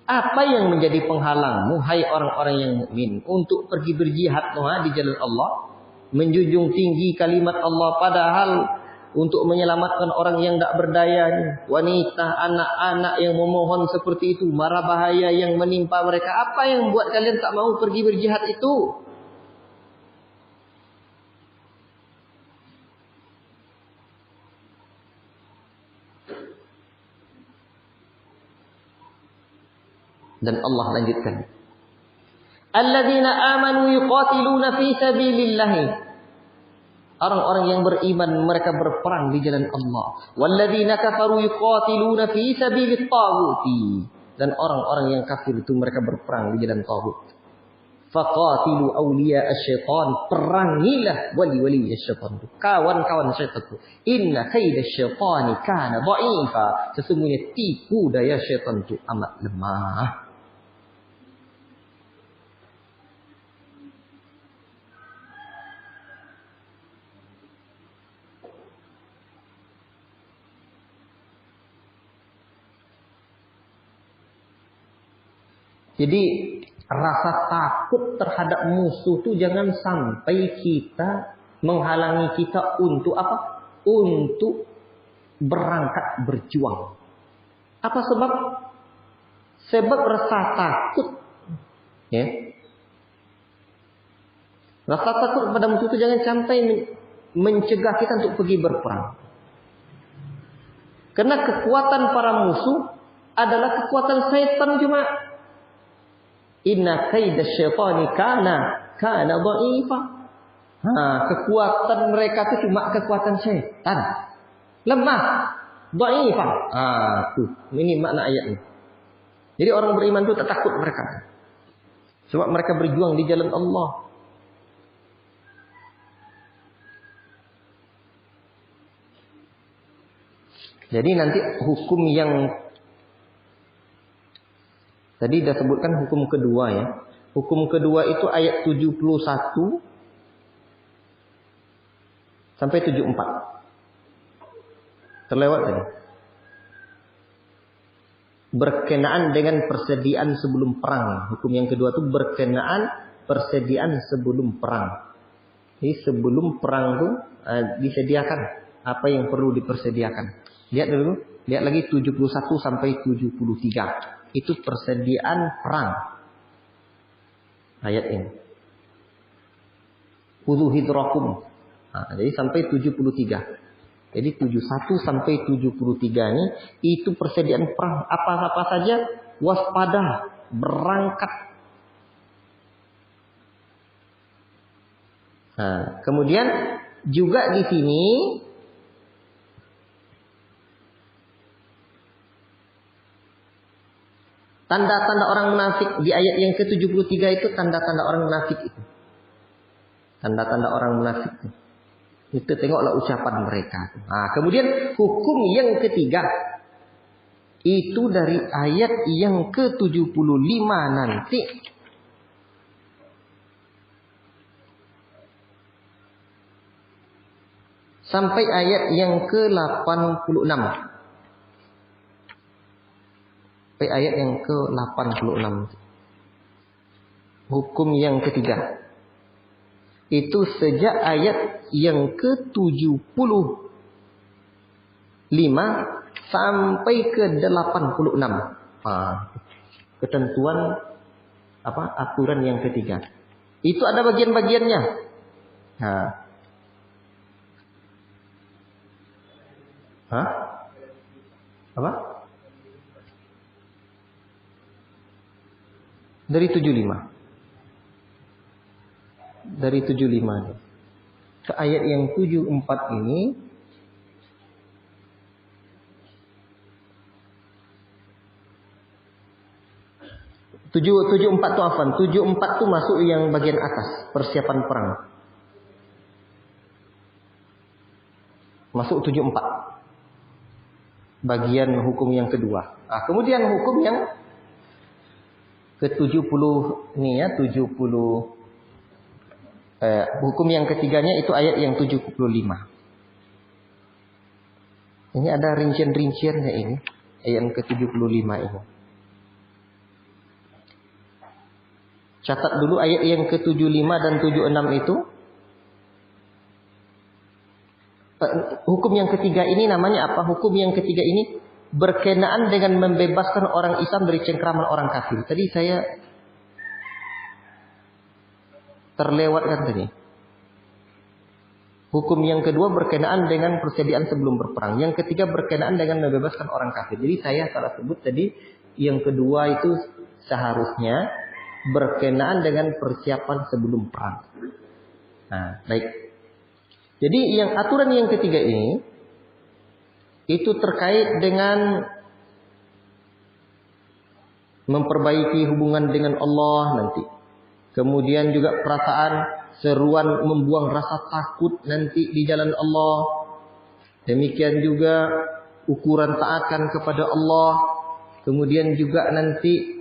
apa yang menjadi penghalangmu, hai orang-orang yang mukmin, untuk pergi berjihad di jalan Allah, menjunjung tinggi kalimat Allah, padahal untuk menyelamatkan orang yang tidak berdaya, wanita, anak-anak yang memohon seperti itu, mara bahaya yang menimpa mereka. Apa yang membuat kalian tak mau pergi berjihad itu? Dan Allah lanjutkan, alladzina amanu yuqatiluna fi sabilillahi. Orang-orang yang beriman mereka berperang di jalan Allah. Walladzina kafaru yuqatiluna fi sabilit taghuti. Dan orang-orang yang kafir itu mereka berperang di jalan taghut. Faqatilu awliya asy-syaitan, perangilah wali-wali syaitan itu, kawan-kawan syaitan itu. Inna kaida syaitani kana dha'ifa. Sesungguhnya tipu daya syaitan itu amat lemah. Jadi rasa takut terhadap musuh itu jangan sampai kita menghalangi kita untuk apa? Untuk berangkat berjuang. Apa sebab? Sebab rasa takut, ya. Rasa takut pada musuh itu jangan sampai mencegah kita untuk pergi berperang. Karena kekuatan para musuh adalah kekuatan setan cuma. Inna kaida syaitani kana dha'ifa. Kekuatan mereka itu cuma kekuatan syaitan. Lemah, dha'ifa. Tuh, ini makna ayatnya. Jadi orang beriman itu tak takut mereka. Sebab mereka berjuang di jalan Allah. Jadi nanti hukum yang tadi sudah sebutkan hukum kedua ya. Hukum kedua itu ayat 71 sampai 74. Terlewat tadi. Berkenaan dengan persediaan sebelum perang. Hukum yang kedua itu berkenaan persediaan sebelum perang. Jadi sebelum perang itu disediakan apa yang perlu dipersediakan. Lihat dulu, lihat lagi 71 sampai 73. Itu persediaan perang. Ayat ini. Khudhu hidrakum. Jadi sampai 73. Jadi 71 sampai 73 ini itu persediaan perang. Apa-apa saja waspada, berangkat. Kemudian juga di sini tanda-tanda orang munafik di ayat yang ke-73 itu tanda-tanda orang munafik itu. Tanda-tanda orang munafik itu. Itu tengoklah ucapan mereka. Kemudian hukum yang ketiga itu dari ayat yang ke-75 nanti sampai ayat yang ke-86. Ayat yang ke-86. Hukum yang ketiga. Itu sejak ayat yang ke-75 sampai ke 86. Ketentuan aturan yang ketiga. Itu ada bagian-bagiannya. Apa? Dari 75. Dari 75 ke ayat yang 74 ini tujuh empat tuh afan. 74 tuh masuk yang bagian atas, persiapan perang. Masuk 74. Bagian hukum yang kedua. Kemudian hukum yang ke-70 nih ya, 70 hukum yang ketiganya itu ayat yang 75. Ini ada rincian-rinciannya ini, ayat yang ke-75 ini. Catat dulu ayat yang ke-75 dan 76 itu. Hukum yang ketiga ini namanya apa? Hukum yang ketiga ini berkenaan dengan membebaskan orang Islam dari cengkraman orang kafir. Tadi saya terlewatkan tadi. Hukum yang kedua berkenaan dengan persediaan sebelum berperang. Yang ketiga berkenaan dengan membebaskan orang kafir. Jadi saya salah sebut tadi yang kedua itu seharusnya berkenaan dengan persiapan sebelum perang. Baik. Jadi yang aturan yang ketiga ini itu terkait dengan memperbaiki hubungan dengan Allah nanti. Kemudian juga perasaan seruan membuang rasa takut nanti di jalan Allah. Demikian juga ukuran taatkan kepada Allah. Kemudian juga nanti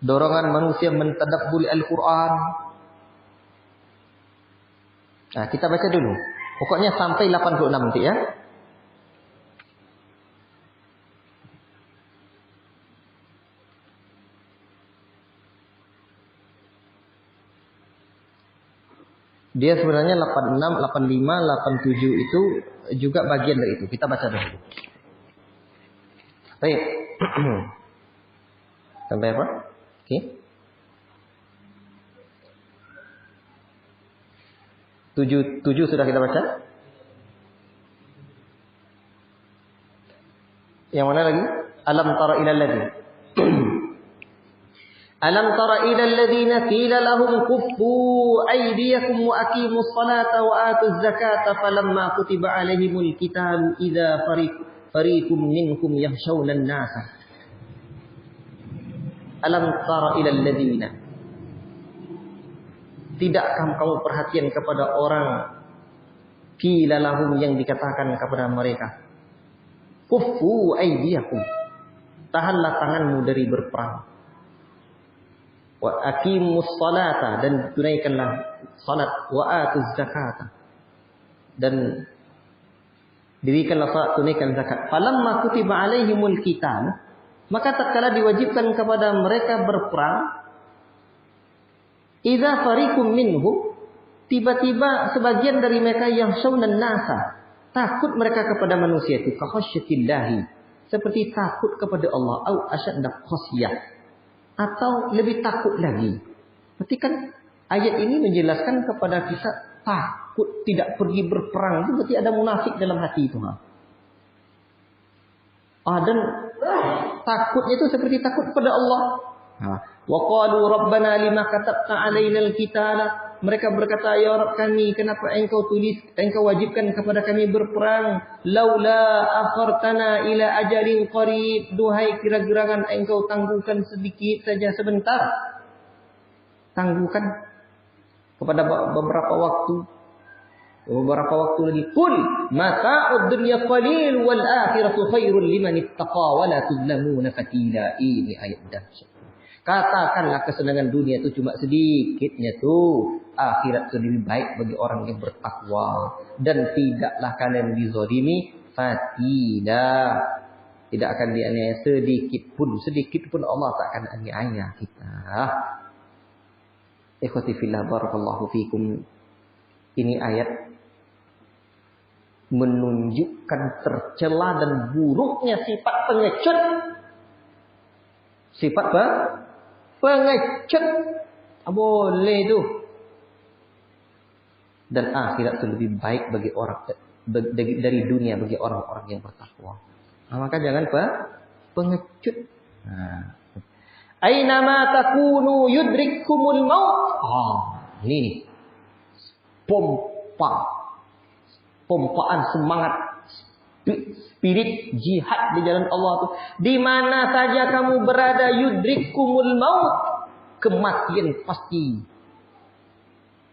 dorongan manusia mentadabburi Al-Quran. Kita baca dulu. Pokoknya sampai 86 nanti ya. Dia sebenarnya 86, 85, 87 itu juga bagian dari itu. Kita baca dulu. Baik. Sampai apa? Oke. 7 sudah kita baca. Yang mana lagi? Alam tara ilal ladzi. Alam tara ilal ladzina qila lahum kuffu aydiyakum wa aqimus salata wa atuz zakata falamma kutiba alaihimul qitalu idza fariqum minkum yakhshawna an-nasa. Alam tara ilal ladzina. Tidakkah kamu perhatian kepada orang qila lahum yang dikatakan kepada mereka, kuffu aydiyakum, tahanlah tanganmu dari berperang. Wa aqimus salata, dan tunaikanlah salat, wa atuz zakata, dan dirikanlah salat, tunaikan zakat. Falamma kutiba alaihimul qital, maka tatkala diwajibkan kepada mereka berperang, idza fariqum minhum, tiba-tiba sebagian dari mereka yang syaunan nasa, takut mereka kepada manusia itu, kakhsyatillahi, seperti takut kepada Allah, au asyadda khasyah, atau lebih takut lagi. Berarti kan ayat ini menjelaskan kepada kita takut tidak pergi berperang itu berarti ada munafik dalam hati itu. Dan takutnya itu seperti takut kepada Allah. Wa qalu rabbana lima katabta alainal qitala. Mereka berkata, ya Rabb kami, kenapa engkau wajibkan kepada kami berperang? Laula akhartana ila ajalin qarib. Duhai kira-kira engkau tangguhkan sedikit saja, sebentar. Tangguhkan kepada beberapa waktu. Beberapa waktu lagi. Qul mata'ud dunya qalil wal akhiratu khairul liman ittaqa wa la tuzlamuna fatila. Ini ayat dahsyat. Katakanlah kesenangan dunia itu cuma sedikitnya tuh. Akhirat itu lebih baik bagi orang yang bertakwa. Dan tidaklah kalian dizalimi fatila. Tidak akan dianiaya sedikit pun. Sedikit pun Allah tak akan aniaya kita. Ikhwati fillah barakallahu fikum. Ini ayat menunjukkan tercela dan buruknya sifat pengecut. Sifat apa? Pengecut. Boleh tu. Dan akhirat itu lebih baik bagi orang dari dunia bagi orang-orang yang bertakwa. Maka jangan pengecut. Aina ma takunu yudrikkumul maut. Ini pompaan semangat spirit jihad di jalan Allah itu. Di mana saja kamu berada, yudrikkumul maut, kematian pasti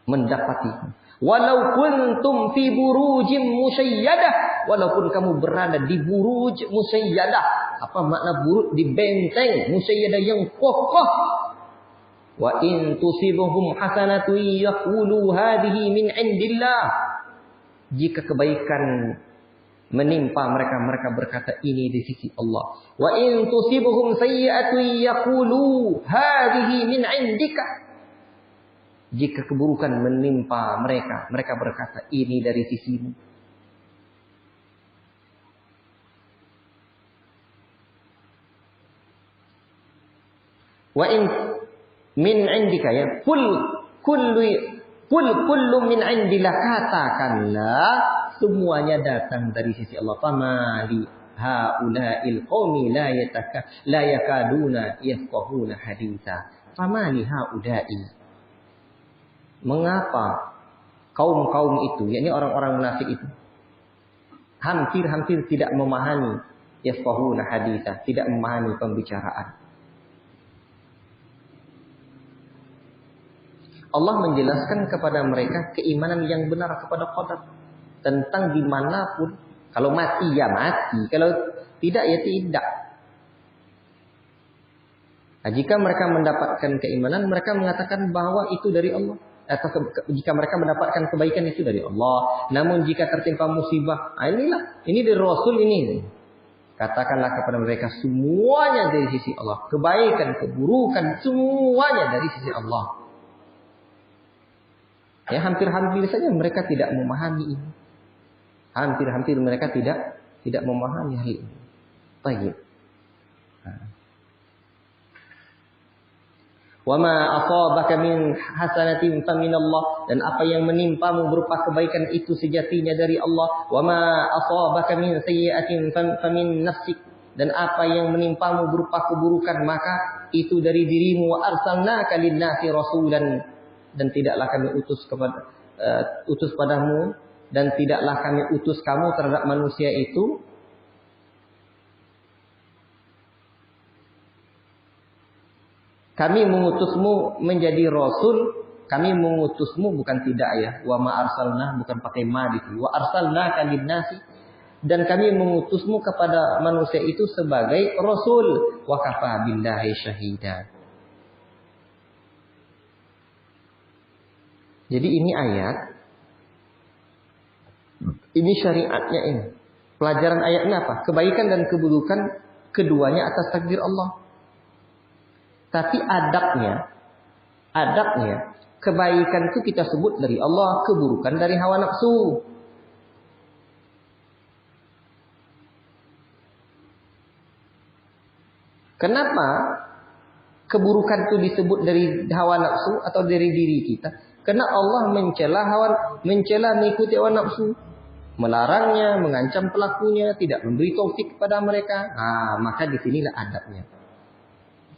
mendapati. Walau kuntum fi burujim musayyadah, walaupun kamu berada di buruj musayyadah. Apa makna buruj? Di benteng musayyadah yang kokoh. Wa in tusibuhum hasanatu yaqulu hadhihi min indillah. Jika kebaikan menimpa mereka, mereka berkata ini di sisi Allah. Wa in tusibuhum sayyi'atu yaqulu hadhihi min indika. Jika keburukan menimpa mereka, mereka berkata ini dari sisimu. Wa in min indika, ya, kullu min indillah, katakanlah semuanya datang dari sisi Allah. Famali haula'il qaumi la yakaduna yafqahuna haditha. Famali haula'i, mengapa kaum-kaum itu, yakni orang-orang munafik itu, hampir tidak memahami yafqahuna haditha, tidak memahami pembicaraan. Allah menjelaskan kepada mereka keimanan yang benar kepada qadar, tentang dimanapun, kalau mati ya mati, kalau tidak ya tidak. Nah, jika mereka mendapatkan keimanan, mereka mengatakan bahwa itu dari Allah. Atau jika mereka mendapatkan kebaikan itu dari Allah. Namun jika tertimpa musibah, ini dari Rasul ini. Katakanlah kepada mereka semuanya dari sisi Allah. Kebaikan, keburukan, semuanya dari sisi Allah. Ya, hampir-hampir saja mereka tidak memahami ini. Hampir-hampir mereka tidak memahami hal ini. Baik. Wa ma asabaka min hasanatin faminallah, dan apa yang menimpamu berupa kebaikan itu sejatinya dari Allah. Wa ma asabaka min sayyi'atin famin nafsik, dan apa yang menimpamu berupa keburukan maka itu dari dirimu. Wa arsalnaka lin-nasi rasulan, dan tidaklah kami utus padamu, dan tidaklah kami utus kamu terhadap manusia itu kami mengutusmu menjadi rasul. Kami mengutusmu bukan tidak ya. Wa ma arsalna, bukan pakai ma di sini. Wa arsalnaka lin-nasi, dan kami mengutusmu kepada manusia itu sebagai rasul. Wa kafa billahi syahida. Jadi ini ayat, ini syariatnya ini. Pelajaran ayatnya apa? Kebaikan dan keburukan keduanya atas takdir Allah. Tapi adabnya, kebaikan itu kita sebut dari Allah, keburukan dari hawa nafsu. Kenapa keburukan itu disebut dari hawa nafsu atau dari diri kita? Karena Allah mencela mengikuti hawa nafsu, melarangnya, mengancam pelakunya, tidak memberi taufik kepada mereka. Nah, maka disinilah adabnya.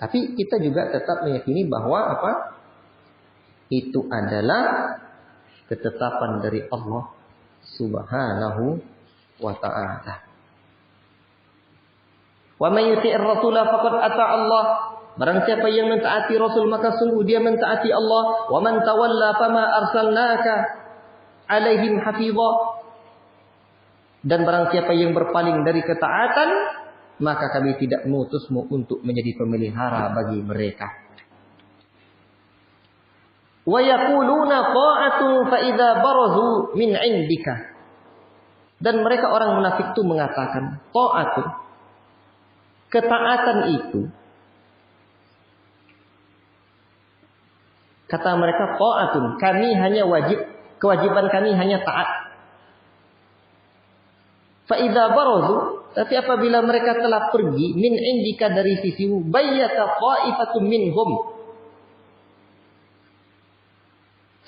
Tapi kita juga tetap meyakini bahwa apa? Itu adalah ketetapan dari Allah Subhanahu wa ta'ala. Wa may yuti'ir rasula faqad ata'a Allah. Barang siapa yang mentaati Rasul maka sungguh dia mentaati Allah. Wa man tawalla fama arsalnaka alaihim hafizah. Dan barang siapa yang berpaling dari ketaatan, maka kami tidak mengutusmu untuk menjadi pemelihara bagi mereka. Wa yaquluna ta'atun fa idza barazu min 'indika. Dan mereka orang munafik itu mengatakan ta'atun, ketaatan itu Kata mereka, ta'atun, kami hanya kewajiban kami hanya taat. Fa idza barazu, tapi apabila mereka telah pergi min indika dari sisimu, bayyata qa'ifatun minhum.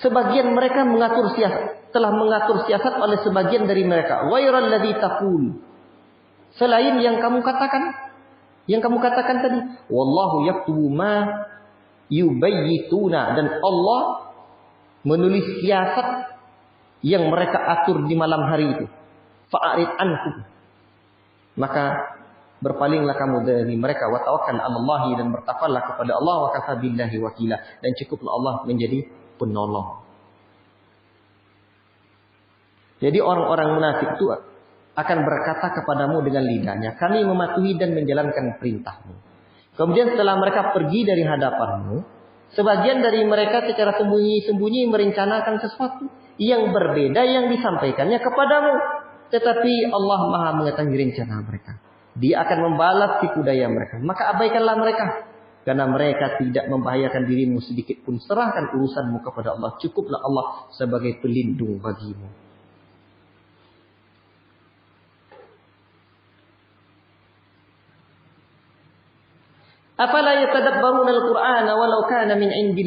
Sebagian mereka telah mengatur siasat oleh sebagian dari mereka. Ghairal ladzi taqul. Selain yang kamu katakan. Yang kamu katakan tadi, wallahu yaktubu ma yubayyituna, dan Allah menulis siasat yang mereka atur di malam hari itu. Fa'arid anhum, maka berpalinglah kamu dari mereka, wa tawakkal 'alallahi, dan bertawakkallah kepada Allah, wa kafa billahi wakila, dan cukuplah Allah menjadi penolong. Jadi orang-orang munafik itu akan berkata kepadamu dengan lidahnya, kami mematuhi dan menjalankan perintahmu. Kemudian setelah mereka pergi dari hadapanmu, sebagian dari mereka secara sembunyi-sembunyi merencanakan sesuatu yang berbeda yang disampaikannya kepadamu. Tetapi Allah Maha mengetahui rencana mereka. Dia akan membalas tipu daya mereka. Maka abaikanlah mereka. Karena mereka tidak membahayakan dirimu sedikit pun. Serahkan urusanmu kepada Allah. Cukuplah Allah sebagai pelindung bagimu. Afala yatadabbaruna al-Qur'ana walau kana min 'indi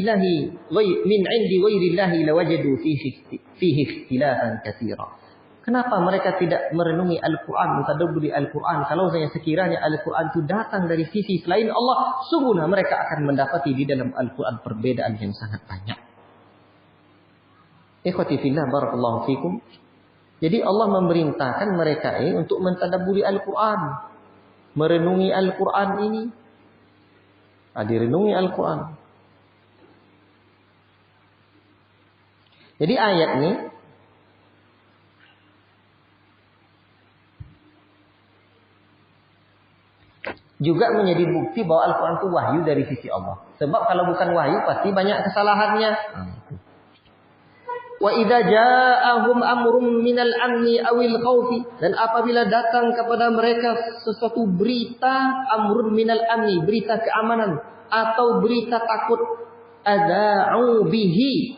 ghairillahi lawajadu fihi ikhtilafan katsira. Kenapa mereka tidak merenungi Al-Quran, mentadabburi Al-Quran? Kalau sekiranya Al-Quran itu datang dari sisi selain Allah, sungguhlah mereka akan mendapati di dalam Al-Quran perbedaan yang sangat banyak. Ikhwati fillah, barakallahu fikum. Jadi Allah memerintahkan mereka untuk mentadabburi Al-Quran, merenungi Al-Quran ini. Direnungi Al-Quran. Jadi ayat ini juga menjadi bukti bahwa Al-Quran itu wahyu dari sisi Allah. Sebab kalau bukan wahyu pasti banyak kesalahannya. Wa idza ja'ahum amrun minal amni awil khaufi, dan apabila datang kepada mereka sesuatu berita, amrun minal amni, berita keamanan atau berita takut, ada'u bihi,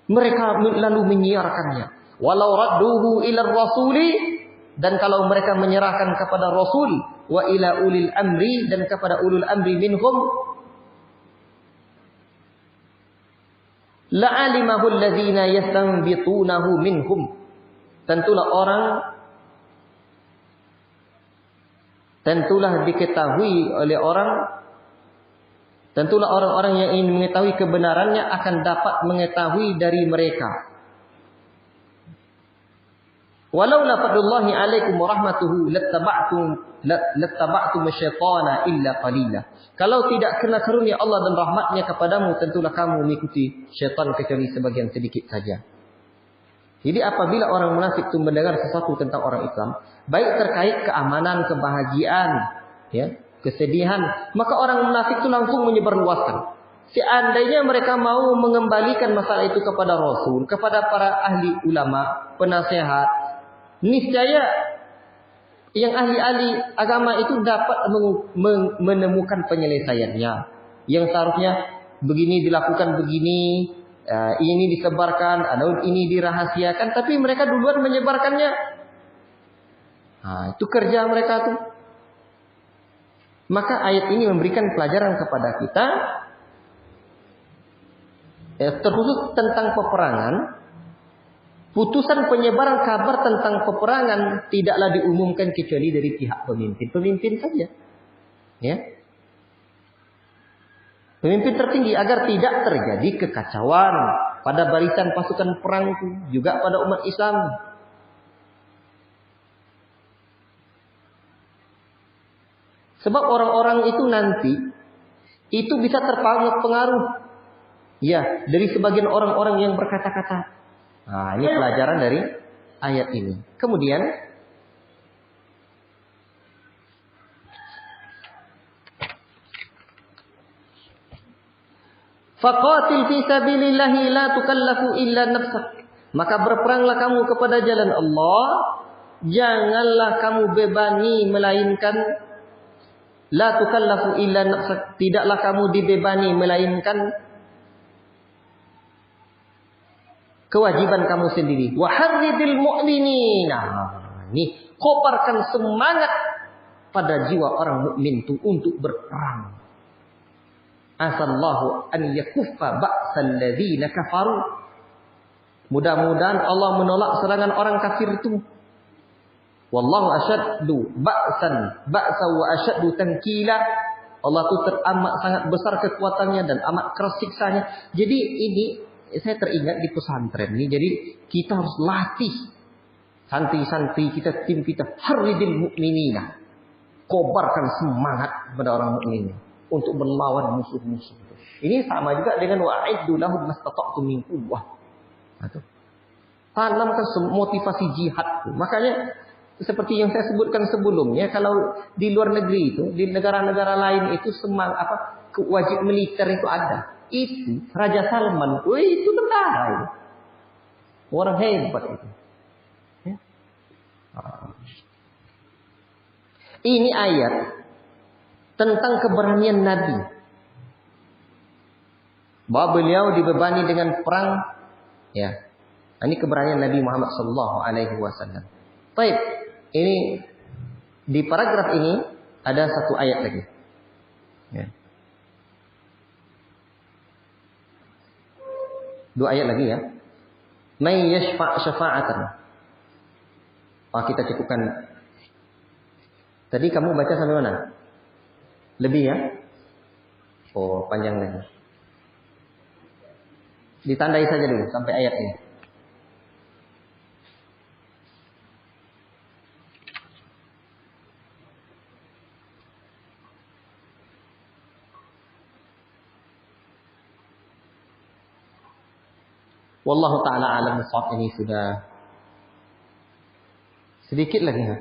mereka lalu menyiarkannya. Walau radduhu ila rasuli, dan kalau mereka menyerahkan kepada Rasul, wa ila ulil amri, dan kepada ulul amri minhum, la'alimahu alladhina yastanbitunahu minhum, tentulah diketahui oleh orang-orang yang ingin mengetahui kebenarannya akan dapat mengetahui dari mereka. Walau la fadlullahi alaikum wa rahmatuhu lattaba'tum asyaitana illa qalila. Kalau tidak kena karunia Allah dan rahmatnya kepadamu, tentulah kamu mengikuti syaitan kecuali sebagian sedikit saja. Jadi apabila orang munafik itu mendengar sesuatu tentang orang Islam, baik terkait keamanan, kebahagiaan, kesedihan, maka orang munafik itu langsung menyebarluaskan. Seandainya mereka mau mengembalikan masalah itu kepada Rasul, kepada para ahli ulama, penasehat, niscaya yang ahli-ahli agama itu dapat menemukan penyelesaiannya. Yang seharusnya begini dilakukan begini, ini disebarkan, atau ini dirahasiakan, tapi mereka duluan menyebarkannya. Itu kerja mereka tuh. Maka ayat ini memberikan pelajaran kepada kita, terkhusus tentang peperangan. Putusan penyebaran kabar tentang peperangan tidaklah diumumkan kecuali dari pihak pemimpin saja. Pemimpin tertinggi, agar tidak terjadi kekacauan pada barisan pasukan perang itu, juga pada umat Islam. Sebab orang-orang itu nanti itu bisa terpengaruh dari sebagian orang-orang yang berkata-kata. Ini pelajaran dari ayat ini. Kemudian faqatil fi sabilillahi la tukallafu illa nafsak. Maka berperanglah kamu kepada jalan Allah, janganlah kamu bebani melainkan la tukallafu illa nafsak, tidaklah kamu dibebani melainkan kewajiban kamu sendiri. Wa harridil mu'minina. Nih, kobarkan semangat pada jiwa orang mukmin itu untuk berperang. Asallahu an yakuffa ba'sal ladzina kafaru. Mudah-mudahan Allah menolak serangan orang kafir itu. Wallahu asyaddu ba'san wa asyaddu tankila. Allah itu teramat sangat besar kekuatannya dan amat keras siksanya. Jadi ini saya teringat di pesantren ini. Jadi kita harus latih santri-santri kita, tim kita, harridil mu'minina. Kobarkan semangat kepada orang mukmin untuk melawan musuh-musuh. Ini sama juga dengan wa'iddu lahum mastata'tum min quwwah. Tanamkan motivasi jihad. Makanya seperti yang saya sebutkan sebelumnya, kalau di luar negeri itu, di negara-negara lain itu wajib militer itu ada. Itu Raja Salman, itu tentara itu. Orang hebat itu. Ya. Ini ayat tentang keberanian Nabi. Bahwa beliau dibebani dengan perang. Ya, ini keberanian Nabi Muhammad SAW. Baik, ini di paragraf ini ada satu ayat lagi. Ya. Dua ayat lagi ya. May yashfa' syafa'atan. Kita cukupkan. Tadi kamu baca sampai mana? Lebih ya? Panjang lagi. Ditandai saja dulu sampai ayat ini. Wallahu ta'ala alam bissawab. Ini sudah sedikit lagi ya.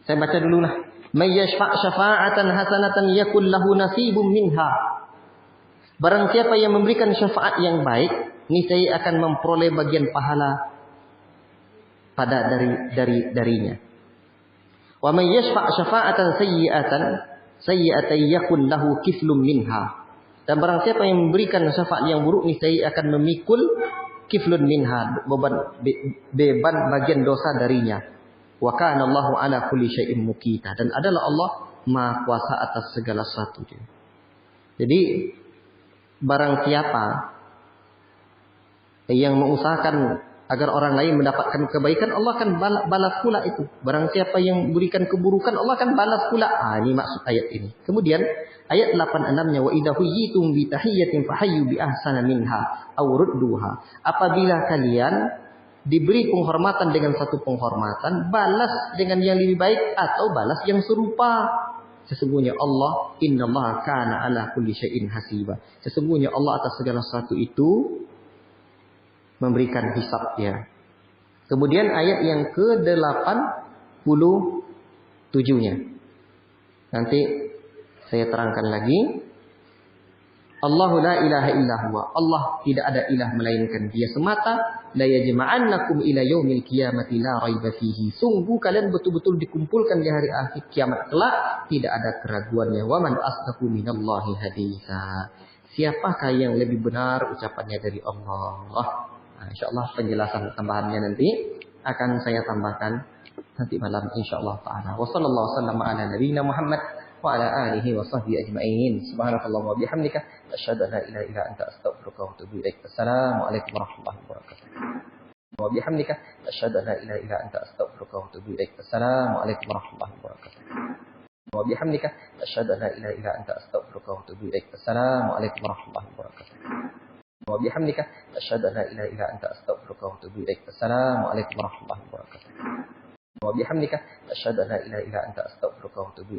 Saya baca dulu lah. May yashfa' syafa'atan hasanatan yakul lahu nasibum minha. Barang siapa yang memberikan syafaat yang baik, niscaya akan memperoleh bagian pahala pada darinya. Wa may yashfa' syafa'atan sayyi'atan yakul lahu kiflum minha. Dan barang siapa yang memberikan syafaat yang buruk, niscaya akan memikul kiflun minha, beban bagian dosa darinya. Wa kana Allahu ala kulli syai'in muqita. Dan adalah Allah Maha Kuasa atas segala sesuatu. Jadi barang siapa yang mengusahakan agar orang lain mendapatkan kebaikan, Allah akan balas pula itu. Barang siapa yang berikan keburukan, Allah akan balas pula. Ini maksud ayat ini. Kemudian ayat 86-nya, wa idza huyyitum bi tahiyyatin fahayyu bi ahsana minha aw rudduha. Apabila kalian diberi penghormatan dengan satu penghormatan, balas dengan yang lebih baik atau balas yang serupa. Sesungguhnya Allah, innallaha kana ala kulli syai'in hasiba. Sesungguhnya Allah atas segala sesuatu itu memberikan hisabnya. Kemudian ayat yang ke-87-nya. Nanti saya terangkan lagi. Allahu la ilaha illa huwa. Allah tidak ada ilah melainkan Dia semata. La yajma'annakum ila yaumil qiyamati la raiba fihi. Sungguh kalian betul-betul dikumpulkan di hari akhir kiamat kelak, tidak ada keraguannya. Wa man asdaqu minallahi haditsa. Siapakah yang lebih benar ucapannya dari Allah? Insyaallah penjelasan tambahannya nanti akan saya tambahkan nanti malam insyaallah taala. Wa sallallahu wasallam ala nabiyina Muhammad wa ala alihi wa sahbihi ajma'in. Subhanakallahumma wa bihamdika asyhadu an la ilaha illa anta astaghfiruka wa atubu ilaik. Assalamu alaikum warahmatullahi wabarakatuh. Wa bihamdika asyhadu an la ilaha illa anta astaghfiruka wa atubu ilaik. Assalamu alaikum warahmatullahi wabarakatuh. Wa bihamdika asyhadu an la ilaha illa anta astaghfiruka wa atubu ilaik. Assalamu alaikum warahmatullahi wabarakatuh. Wa bihamdika asyhadu an la ilaha illa anta astaghfiruka wa atubu ilaik. Assalamu alaikum warahmatullahi wabarakatuh. Wa bihamdika asyhadu an la ilaha illa anta astaghfiruka wa atubu ilaik.